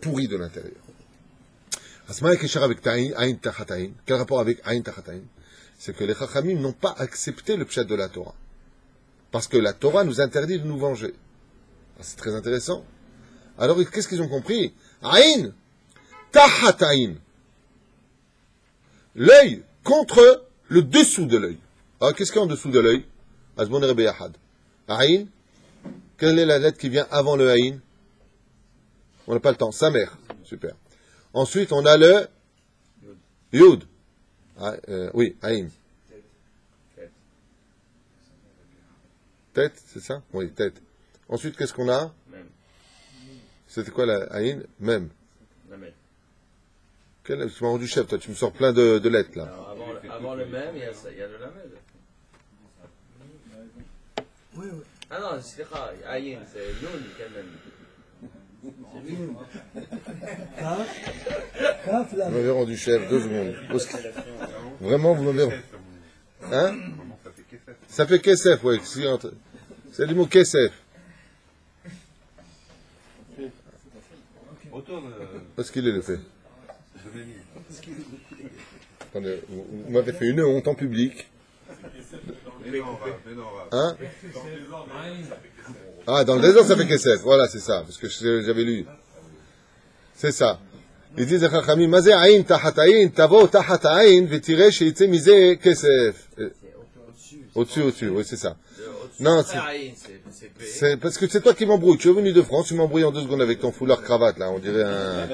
pourrie de l'intérieur. Quel rapport avec Aïn Tachataïn? C'est que les Chachamim n'ont pas accepté le pshat de la Torah. Parce que la Torah nous interdit de nous venger. C'est très intéressant. Alors qu'est-ce qu'ils ont compris? Aïn Tachataïn. L'œil contre le dessous de l'œil. Alors, qu'est-ce qu'il y a en dessous de l'œil? Azmon Rebbe Yahad. Aïn. Quelle est la lettre qui vient avant le Aïn? On n'a pas le temps. Samer. Super. Ensuite, on a le Yud. Oui, Aïn. Tête, c'est ça? Oui, tête. Ensuite, qu'est-ce qu'on a? Même. C'était quoi la Aïn? Même. Lamed. Tu m'as rendu chef, toi. Tu me sors plein de lettres, là. Alors, avant le même, il y a le Lamed. Oui, oui. Ah non, c'est Ayin, c'est Nun, quand même. Kaf, là. Vous m'avez rendu chef, 2 secondes. Vraiment, vous m'avez... Hein? Ça fait Kesef, oui. C'est du mot Kesef. Parce qu'il est le fait. Attendez, vous m'avez fait une honte en public. Hein? Ah, dans le désordre, ça fait Kesef. Voilà, c'est ça. Parce que j'avais lu. C'est ça. Ils disent, Chachamim, Mazé Aïn, Tahat Aïn, Tavo, Tahat Aïn, Vetire, Sheitze, Mizé, Kesef. Au-dessus, oui, c'est ça. Non, c'est parce que c'est toi qui m'embrouilles. Tu es venu de France, tu m'embrouilles en 2 secondes avec ton foulard cravate, là. On dirait un.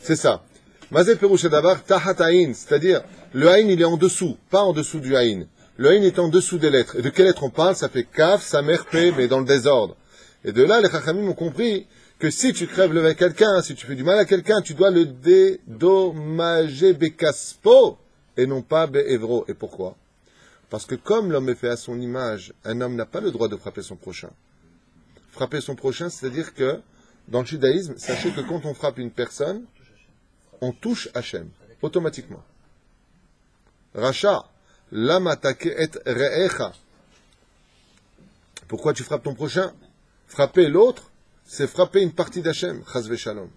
C'est ça. Mazé Perouche d'Avar, Tahat Aïn, c'est-à-dire, le Aïn, il est en dessous, pas en dessous du Aïn. Le Aïn est en dessous des lettres. Et de quelles lettres on parle? Ça fait Kaf, Samer, P, mais dans le désordre. Et de là, les Chachamim ont compris que si tu crèves le avec quelqu'un, si tu fais du mal à quelqu'un, tu dois le dédommager Bekaspo, et non pas Be'evro. Et pourquoi? Parce que comme l'homme est fait à son image, un homme n'a pas le droit de frapper son prochain. Frapper son prochain, c'est-à-dire que, dans le judaïsme, sachez que quand on frappe une personne, on touche Hachem, automatiquement. Racha, lama take et re'echa. Pourquoi tu frappes ton prochain? Frapper l'autre, c'est frapper une partie d'Hachem, chas v'shalom.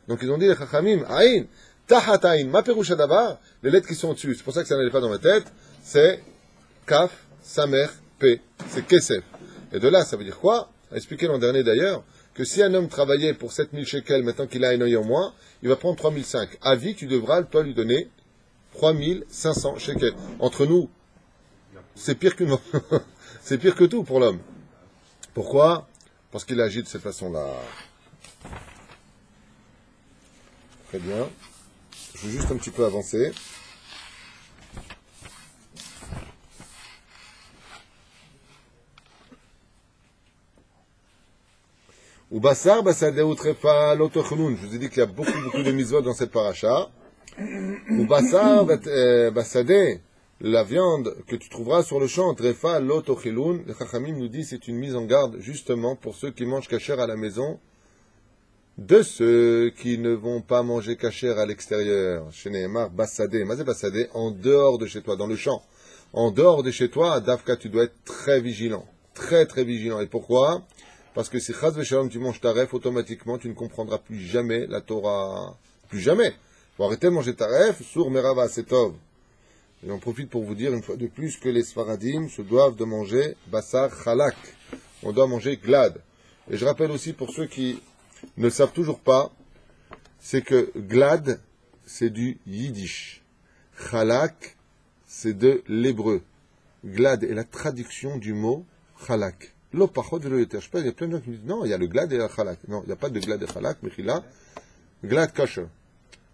Donc ils ont dit les chachamim, aïn, tahat aïn, ma perusha davar, les lettres qui sont au-dessus, c'est pour ça que ça n'allait pas dans ma tête, c'est kaf, samer, p, c'est kesef. Et de là, ça veut dire quoi? A expliqué l'an dernier d'ailleurs, que si un homme travaillait pour 7000 shekels, maintenant qu'il a un œil en moins, il va prendre 3005. À vie, tu devras, toi, lui donner 3500 shekels. Entre nous, c'est pire que nous. C'est pire que tout pour l'homme. Pourquoi? Parce qu'il agit de cette façon-là. Très bien. Je vais juste un petit peu avancer. Ou Bassar, Bassadeu Trefa, l'Otochlun. Je vous ai dit qu'il y a beaucoup de mitzvot dans cette paracha. Ou Bassar, Bassadeh, la viande que tu trouveras sur le champ, Trefa, l'Otochlun. Le Chachamim nous dit c'est une mise en garde justement pour ceux qui mangent kasher à la maison, de ceux qui ne vont pas manger kasher à l'extérieur. Chez Nehemar, Bassadeh, Mazé Bassadeh, en dehors de chez toi, dans le champ. En dehors de chez toi, Davka, tu dois être très vigilant. Très très vigilant. Et pourquoi? Parce que si chas v'shalom tu manges taref, automatiquement tu ne comprendras plus jamais la Torah. Plus jamais. Il faut arrêter de manger taref, sour merava setov. Et j'en profite pour vous dire une fois de plus que les Sfaradim se doivent de manger basar chalak. On doit manger glad. Et je rappelle aussi pour ceux qui ne savent toujours pas, c'est que glad, c'est du yiddish. Chalak, c'est de l'hébreu. Glad est la traduction du mot chalak. L'opachot de l'oyeter. Je sais pas, il y a plein de gens qui me disent, non, il y a le glad et le chalak. Non, il n'y a pas de glad et chalak, mais il a glad kosher.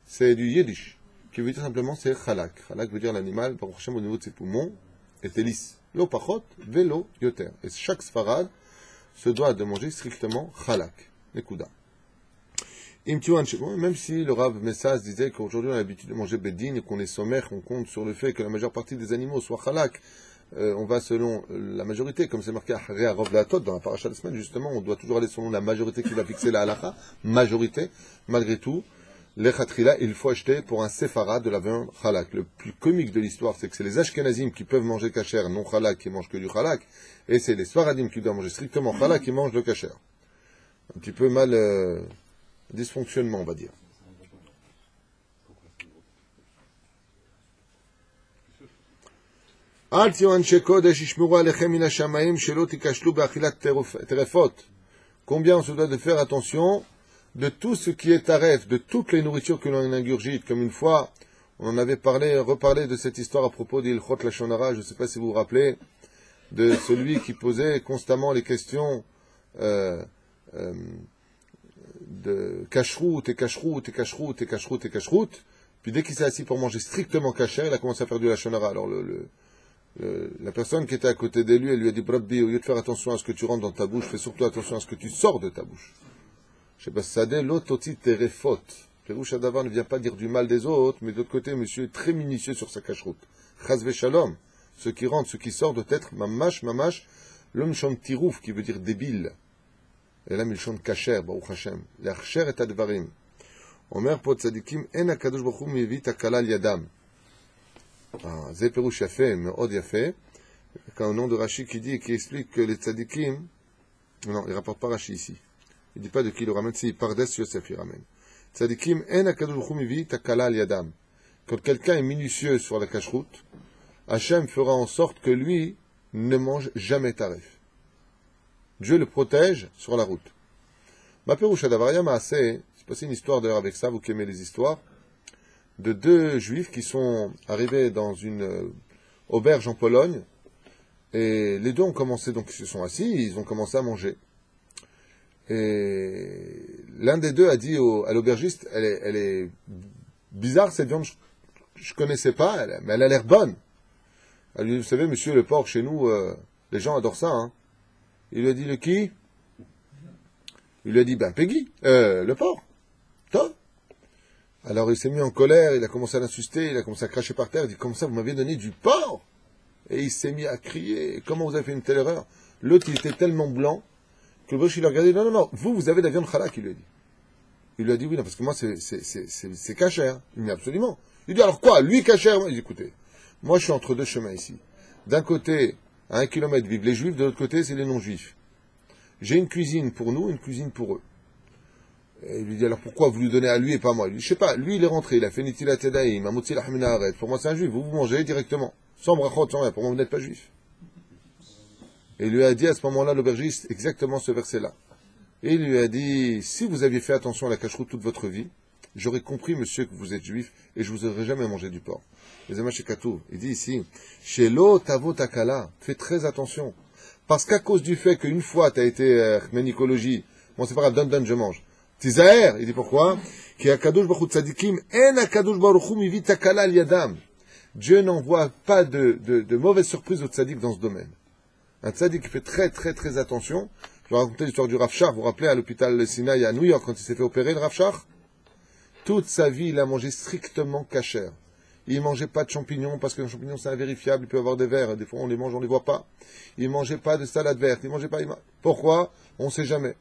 C'est du yiddish, qui veut dire simplement, c'est chalak. Chalak veut dire l'animal, par exemple, au niveau de ses poumons, est lisse. L'opachot, vélo, yoter. Et chaque sfarad se doit de manger strictement chalak. Nekuda. Même si le Rav Messas disait qu'aujourd'hui on a l'habitude de manger bedin et qu'on est sommaire, on compte sur le fait que la majeure partie des animaux soient chalak, on va selon la majorité, comme c'est marqué à Rov Latot dans la paracha de la semaine, justement, on doit toujours aller selon la majorité qui va fixer la halakha, majorité, malgré tout, les khatrila, il faut acheter pour un séfarad de la viande chalak. Le plus comique de l'histoire, c'est que c'est les ashkenazim qui peuvent manger kasher, non chalak, qui mangent que du chalak, et c'est les sfaradim qui doivent manger strictement chalak, qui mangent le kasher. Un petit peu mal, dysfonctionnement, on va dire. Combien on se doit de faire attention de tout ce qui est taref, de toutes les nourritures que l'on ingurgite, comme une fois On en avait reparlé de cette histoire à propos d'Ilchot Lashon Hara. Je ne sais pas si vous vous rappelez de celui qui posait constamment les questions de cacheroute et cacheroute et cacheroute et cacheroute et cacheroute. Puis dès qu'il s'est assis pour manger strictement kasher, il a commencé à faire du Lashon Hara. Alors la personne qui était à côté de lui, elle lui a dit, Brabbi, au lieu de faire attention à ce que tu rentres dans ta bouche, fais surtout attention à ce que tu sors de ta bouche. Je sais pas, Sadeh, l'ototi terefot. Pérouche Adavar ne vient pas dire du mal des autres, mais d'autre côté, monsieur est très minutieux sur sa cacheroute. Chazve shalom. Ce qui rentre, ce qui sort doit être mamash, l'homme chante tirouf, qui veut dire débile. Et là, il chante kasher, baruch Hashem. L'achcher et advarim. Omer po tzadikim, en akadosh baruch hu mevit akala yadam. C'est Pérouche Yafé, mais Od Yafé. Quand au nom de Rashi qui dit et qui explique que les tzadikim, non, il rapporte pas Rashi ici. Il dit pas de qui il le ramène, si Pardes Yosef il ramène. Tzadikim, en akadosh baruch hu mevit akala yadam. Quand quelqu'un est minutieux sur la cacheroute, Hachem fera en sorte que lui ne mange jamais tarif. Dieu le protège sur la route. Ma Pérouche Adavaria m'a assez, c'est passé une histoire d'ailleurs avec ça, vous qui aimez les histoires, de deux juifs qui sont arrivés dans une auberge en Pologne, et les deux ont commencé, donc ils se sont assis, ils ont commencé à manger. Et l'un des deux a dit à l'aubergiste, elle est bizarre cette viande, je connaissais pas, mais elle a l'air bonne. Elle lui dit, vous savez, monsieur, le porc, chez nous, les gens adorent ça, hein. Il lui a dit, le qui? Il lui a dit, ben, Peggy, le porc. Toi? Alors il s'est mis en colère, il a commencé à l'insuster, il a commencé à cracher par terre, il dit, comme ça, vous m'avez donné du porc? Et il s'est mis à crier, comment vous avez fait une telle erreur? L'autre, il était tellement blanc, que le boucher, il a regardé, non, vous avez de la viande halak, il lui a dit. Il lui a dit, oui, non, parce que moi, c'est kasher. Il dit, absolument. Il dit, alors quoi? Lui, kasher? Il dit, écoutez, moi, je suis entre deux chemins ici. D'un côté, à 1 kilomètre vivent les juifs, de l'autre côté, c'est les non-juifs. J'ai une cuisine pour nous, une cuisine pour eux. Et il lui dit, alors pourquoi vous lui donnez à lui et pas moi? Il dit, je sais pas, lui il est rentré, il a fait Nitilat Tedaïm, a motzi l'achmina aret. Pour moi c'est un juif, vous mangez directement. Sans brachot, sans rien, pour moi vous n'êtes pas juif. Et il lui a dit à ce moment-là, l'aubergiste, exactement ce verset-là. Et il lui a dit, si vous aviez fait attention à la cacheroute toute votre vie, j'aurais compris, monsieur, que vous êtes juif, et je vous aurais jamais mangé du porc. Les amas chez Katou, il dit ici, chez l'eau tavo takala, fais très attention. Parce qu'à cause du fait qu'une fois tu as été ménicologie, bon c'est pas grave, donne, je mange. Tizaher, il dit pourquoi? Dieu n'envoie pas de mauvaises surprises aux tzaddik dans ce domaine. Un tzaddik qui fait très très très attention. Je vais raconter l'histoire du Rav Shach. Vous vous rappelez à l'hôpital Sinaï à New York quand il s'est fait opérer le Rav Shach? Toute sa vie il a mangé strictement kasher. Il ne mangeait pas de champignons parce que les champignons c'est invérifiable, il peut y avoir des vers, des fois on les mange, on ne les voit pas. Il ne mangeait pas de salade verte, il ne mangeait pas. Pourquoi? On ne sait jamais.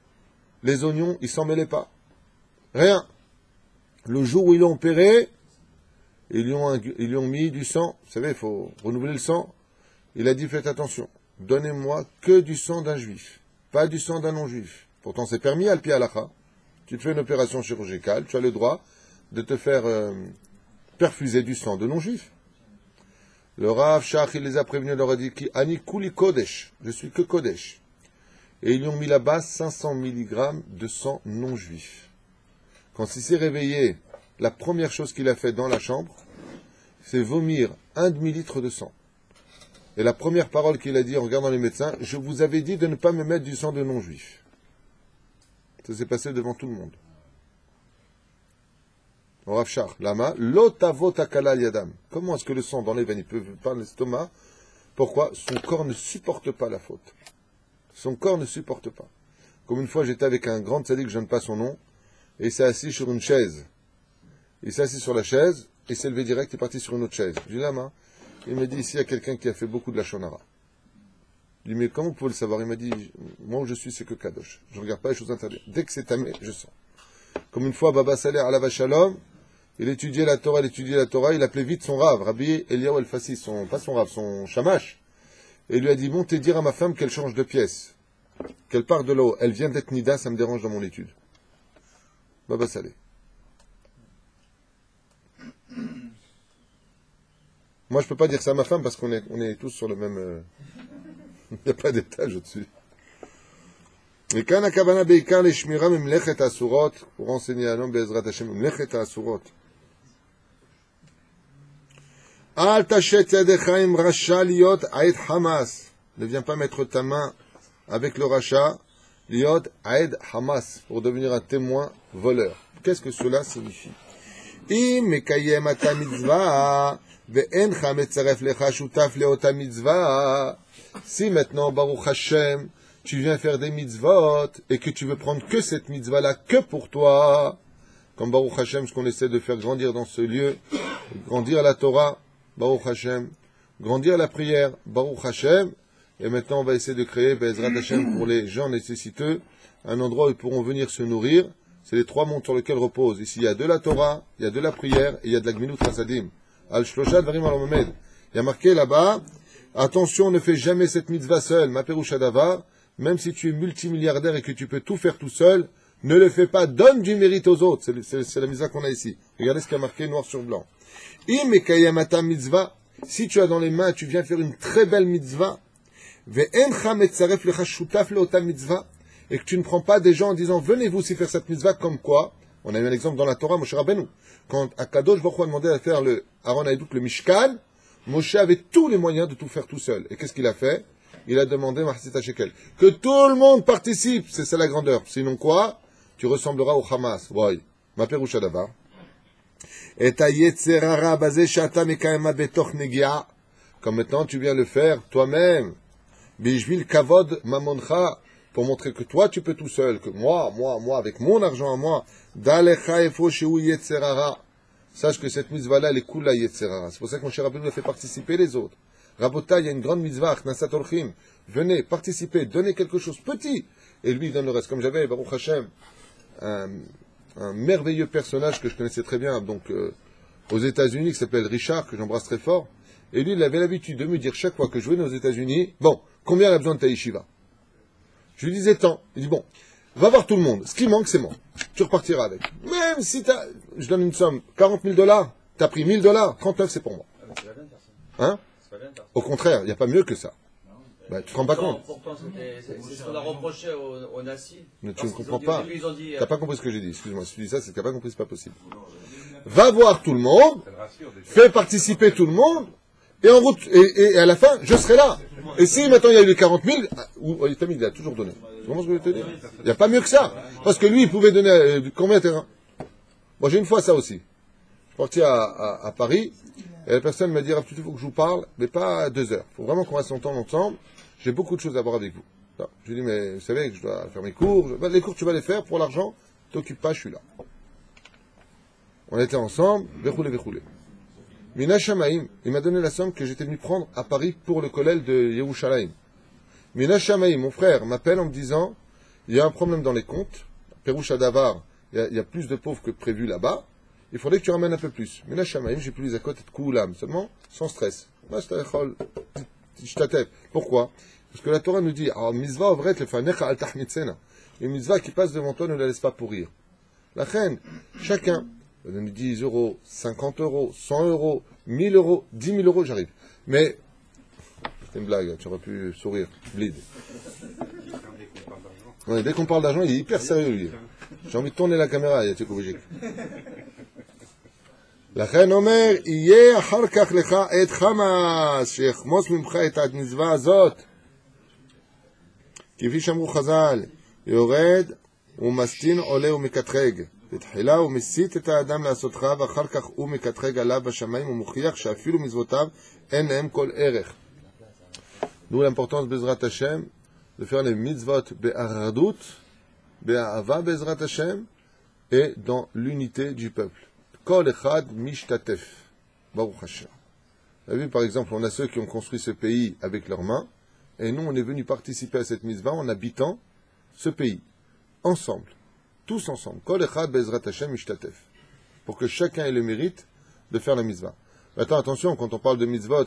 Les oignons, ils s'en mêlaient pas. Rien. Le jour où ils l'ont opéré, ils lui ont mis du sang. Vous savez, il faut renouveler le sang. Il a dit, faites attention. Donnez-moi que du sang d'un juif. Pas du sang d'un non-juif. Pourtant, c'est permis à le pied halakha. Tu te fais une opération chirurgicale, tu as le droit de te faire perfuser du sang de non-juif. Le Rav Shach, il les a prévenus, il leur a dit, Ani kuli kodesh. Je suis que kodesh. Et ils lui ont mis là-bas 500 mg de sang non-juif. Quand il s'est réveillé, la première chose qu'il a fait dans la chambre, c'est vomir 1 demi-litre de sang. Et la première parole qu'il a dit en regardant les médecins, je vous avais dit de ne pas me mettre du sang de non-juif. Ça s'est passé devant tout le monde. Au Rav Shach, lama, l'otavot akala yadam. Comment est-ce que le sang dans les veines, il peut pas l'estomac? Pourquoi? Son corps ne supporte pas la faute. Son corps ne supporte pas. Comme une fois, j'étais avec un grand tzaddik, je ne sais pas son nom, et il s'est assis sur une chaise. Il s'est assis sur la chaise, et s'est levé direct, il est parti sur une autre chaise. Je dis, lama, il m'a dit, ici, il y a quelqu'un qui a fait beaucoup de la shonara. Je lui ai dit, mais comment vous pouvez le savoir? Il m'a dit, moi où je suis, c'est que Kadosh. Je ne regarde pas les choses interdites. Dès que c'est tamé, je sens. Comme une fois, Baba Saleh Alav Shalom, il étudiait la Torah, il appelait vite son Rav, Rabbi Eliyahu El-Fassi, pas son Rav, son Shamash. Et il lui a dit, montez dire à ma femme qu'elle change de pièce, qu'elle part de l'eau, elle vient d'être Nida, ça me dérange dans mon étude. Baba Saleh. Moi, je ne peux pas dire ça à ma femme parce qu'on est tous sur le même... Il n'y a pas d'étage au-dessus. Et quand la Kavana Beikar les Shmira Memlechet Asurot, pour enseigner à l'homme Bezrat Hashem Memlechet Asurot. Al tachet yadecha im rasha liot aed Hamas. Ne viens pas mettre ta main avec le rachat, liot aed Hamas, pour devenir un témoin voleur. Qu'est-ce que cela signifie? Im mekayem ata mitzvah, ve'encha metzaref lecha shutaf leota mitzvah. Si maintenant, Baruch Hashem, tu viens faire des mitzvot, et que tu veux prendre que cette mitzvah-là, que pour toi, comme Baruch Hashem, ce qu'on essaie de faire grandir dans ce lieu, grandir la Torah, Baruch Hashem, grandir la prière, Baruch Hashem, et maintenant on va essayer de créer, Bezrat Hashem, pour les gens nécessiteux, un endroit où ils pourront venir se nourrir. C'est les trois mondes sur lesquels repose. Ici, il y a de la Torah, il y a de la prière, et il y a de la Gminut Hasadim. Al-Shlosha Dvarim al-Momed. Il y a marqué là-bas, attention, ne fais jamais cette mitzvah seule, ma perusha davar, même si tu es multimilliardaire et que tu peux tout faire tout seul, ne le fais pas, donne du mérite aux autres. C'est la mitzvah qu'on a ici. Regardez ce qui a marqué noir sur blanc. Im ekayamata mitzvah, si tu as dans les mains, tu viens faire une très belle mitzvah, ve'encha metzaref lecha shutaf leota mitzvah, et que tu ne prends pas des gens en disant, venez-vous aussi faire cette mitzvah, comme quoi, on a eu un exemple dans la Torah, Moshe Rabbeinu, quand Akadosh Baruch Hu a demandé à faire Aaron Haïdouk, le Mishkan, Moshe avait tous les moyens de tout faire tout seul. Et qu'est-ce qu'il a fait? Il a demandé, Marsita Shekel, que tout le monde participe, c'est ça la grandeur. Sinon quoi? Tu ressembleras au Hamas. Voy, ma perusha davar. Et ta yetzerara basé shata mekaema betoch negia. Comme maintenant tu viens le faire toi-même. Bijvil kavod mamoncha. Pour montrer que toi tu peux tout seul. Que moi, avec mon argent à moi. Dalecha efo sheu yetzerara. Sache que cette mitzvah-là, elle est cool la yetzerara. C'est pour ça que mon cher Rabbeinu a fait participer les autres. Rabota, il y a une grande mitzvah, Knasat Orchim. Venez, participez, donnez quelque chose petit. Et lui, il donne le reste. Comme j'avais, Baruch Hashem, un merveilleux personnage que je connaissais très bien, donc aux États-Unis, qui s'appelle Richard, que j'embrasse très fort. Et lui, il avait l'habitude de me dire chaque fois que je venais aux États-Unis, bon, combien il a besoin de ta yeshiva? Je lui disais tant. Il dit, bon, va voir tout le monde. Ce qui manque, c'est moi. Tu repartiras avec. Même si je donne une somme, $40,000, t'as pris $1,000, 39, c'est pour moi. Hein? Au contraire, il n'y a pas mieux que ça. Bah, tu te rends pas compte. Pourtant, c'est ce qu'on a reproché aux nazis. Mais tu ne comprends pas. Tu Tu n'as pas compris ce que j'ai dit. Excuse-moi, si tu dis ça, c'est que tu n'as pas compris, c'est pas possible. Va voir tout le monde, fais participer tout le monde, et en route, et à la fin, je serai là. Et si maintenant il y a eu les 40,000, il a toujours donné. Tu comprends ce que je veux te dire? Il n'y a pas mieux que ça. Parce que lui, il pouvait donner combien de terrain? Moi, j'ai une fois ça aussi. Je suis parti à Paris, et la personne m'a dit, ah, il faut que je vous parle, mais pas 2 heures. Il faut vraiment qu'on reste longtemps ensemble. J'ai beaucoup de choses à voir avec vous. Je lui ai dit, mais vous savez que je dois faire mes cours. Les cours, tu vas les faire pour l'argent. T'occupes pas, je suis là. On était ensemble, verroulé. Mina Shamaim, il m'a donné la somme que j'étais venu prendre à Paris pour le collège de Yerushalayim. Mina Shamaim, mon frère, m'appelle en me disant, il y a un problème dans les comptes. Peroucha Davar, il y a plus de pauvres que prévu là-bas. Il faudrait que tu ramènes un peu plus. Mina Shamaim, j'ai plus les à côté de Koulam, seulement sans stress. Pourquoi? Parce que la Torah nous dit, une mitzvah qui passe devant toi ne la laisse pas pourrir. La reine, chacun, donne 10 euros, 50 euros, 100 euros, 1000 euros, 10 000 euros, j'arrive. Mais, c'est une blague, tu aurais pu sourire, bleed. Ouais, dès qu'on parle d'argent, il est hyper sérieux, lui. J'ai envie de tourner la caméra, il y a Tchèque. לכן אומר, יהיה אחר כך לך את חמאס, שיחמוס ממך את המצווה הזאת. כפי שאמרו חז"ל, יורד ומסטין עולה ומקטרג. בתחילה הוא מסית את האדם לעשותך, ואחר כך הוא מקטרג עליו בשמיים, ומוכיח שאפילו מצוותיו אין להם כל ערך. D'où l'importance, Bezrat Hashem, de faire les mitzvot be'ahadut, be'ahava Bezrat Hashem, et dans l'unité du peuple. Kol echad mishtatef. Baruch Hashem. Vous avez vu, par exemple, on a ceux qui ont construit ce pays avec leurs mains, et nous, on est venus participer à cette mitzvah en habitant ce pays. Ensemble. Tous ensemble. Kol echad bezrat Hashem mishtatef. Pour que chacun ait le mérite de faire la mitzvah. Maintenant, attention, quand on parle de mitzvot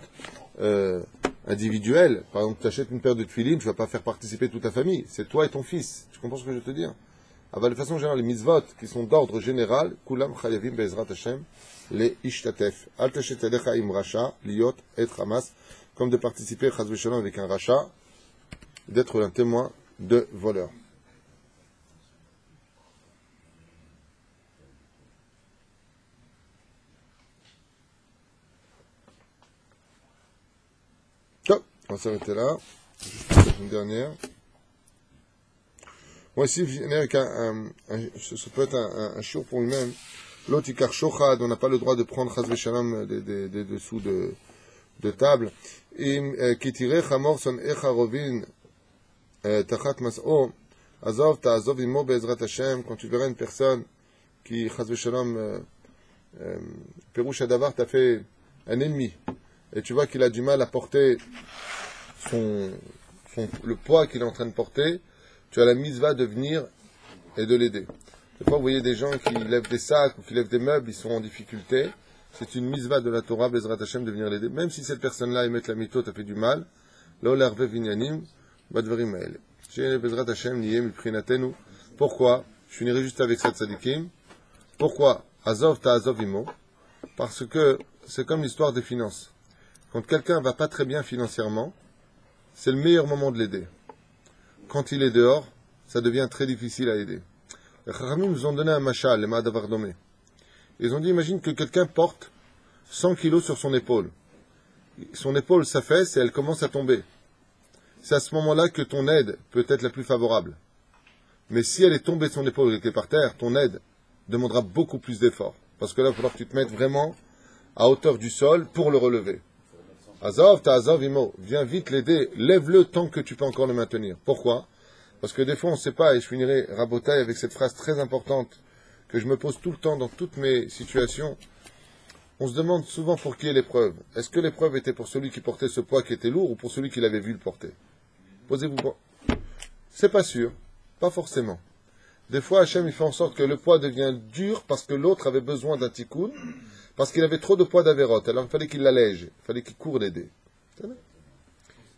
individuels, par exemple, tu achètes une paire de tefilines, tu ne vas pas faire participer toute ta famille. C'est toi et ton fils. Tu comprends ce que je veux te dire? De façon générale, les mitzvot qui sont d'ordre général, kulam chayavim be'ezrat Hashem, les ishtatef. Al tashet yadecha im rasha, liot et hamas, comme de participer, chaz v'shalom, avec un rachat, d'être un témoin de voleur. On va s'arrêter là. Une dernière. Moi ici, je viens avec ça peut être un shiur pour lui-même. L'autre, Ikar Shochad, on n'a pas le droit de prendre Chaz Veshalom des dessous de table. Kitirech Hamor son Echarovin Tachat Mas'o, Azov Ta'azov Imo Be'ezrat Hashem, quand tu verras une personne qui, Chaz Veshalom, Perouche Adavar, t'a fait un ennemi, et tu vois qu'il a du mal à porter le poids qu'il est en train de porter, tu as la mitzvah de venir et de l'aider. Des fois, vous voyez des gens qui lèvent des sacs ou qui lèvent des meubles, ils sont en difficulté. C'est une mitzvah de la Torah, Bezrat Hashem, de venir l'aider. Même si cette personne-là, émet la mito, t'a fait du mal, là, l'arve vinyanim, badverim mael. J'ai Bezrat Hashem, niyem, iprinatenu. Pourquoi? Je finirai juste avec cette tzadikim. Pourquoi? Azov ta azov imo. Parce que c'est comme l'histoire des finances. Quand quelqu'un va pas très bien financièrement, c'est le meilleur moment de l'aider. Quand il est dehors, ça devient très difficile à aider. Les Chachamim nous ont donné un machal, les Ma'adavar Domé. Ils ont dit, imagine que quelqu'un porte 100 kilos sur son épaule. Son épaule s'affaisse et elle commence à tomber. C'est à ce moment-là que ton aide peut être la plus favorable. Mais si elle est tombée de son épaule et qu'elle est par terre, ton aide demandera beaucoup plus d'efforts. Parce que là, il va falloir que tu te mettes vraiment à hauteur du sol pour le relever. Azov, ta azov imo. Viens vite l'aider. Lève-le tant que tu peux encore le maintenir. Pourquoi? Parce que des fois, on ne sait pas, et je finirai Rabotai avec cette phrase très importante que je me pose tout le temps dans toutes mes situations. On se demande souvent pour qui est l'épreuve. Est-ce que l'épreuve était pour celui qui portait ce poids qui était lourd ou pour celui qui l'avait vu le porter? Posez-vous. C'est pas sûr. Pas forcément. Des fois, Hachem, il fait en sorte que le poids devient dur parce que l'autre avait besoin d'un tikkun, parce qu'il avait trop de poids d'Averot. Alors il fallait qu'il l'allège. Il fallait qu'il court l'aider.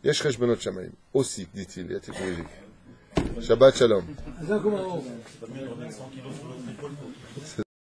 Yesh Cheshbonot Shamayim. Aussi, dit-il. Il y a typologique. Shabbat Shalom.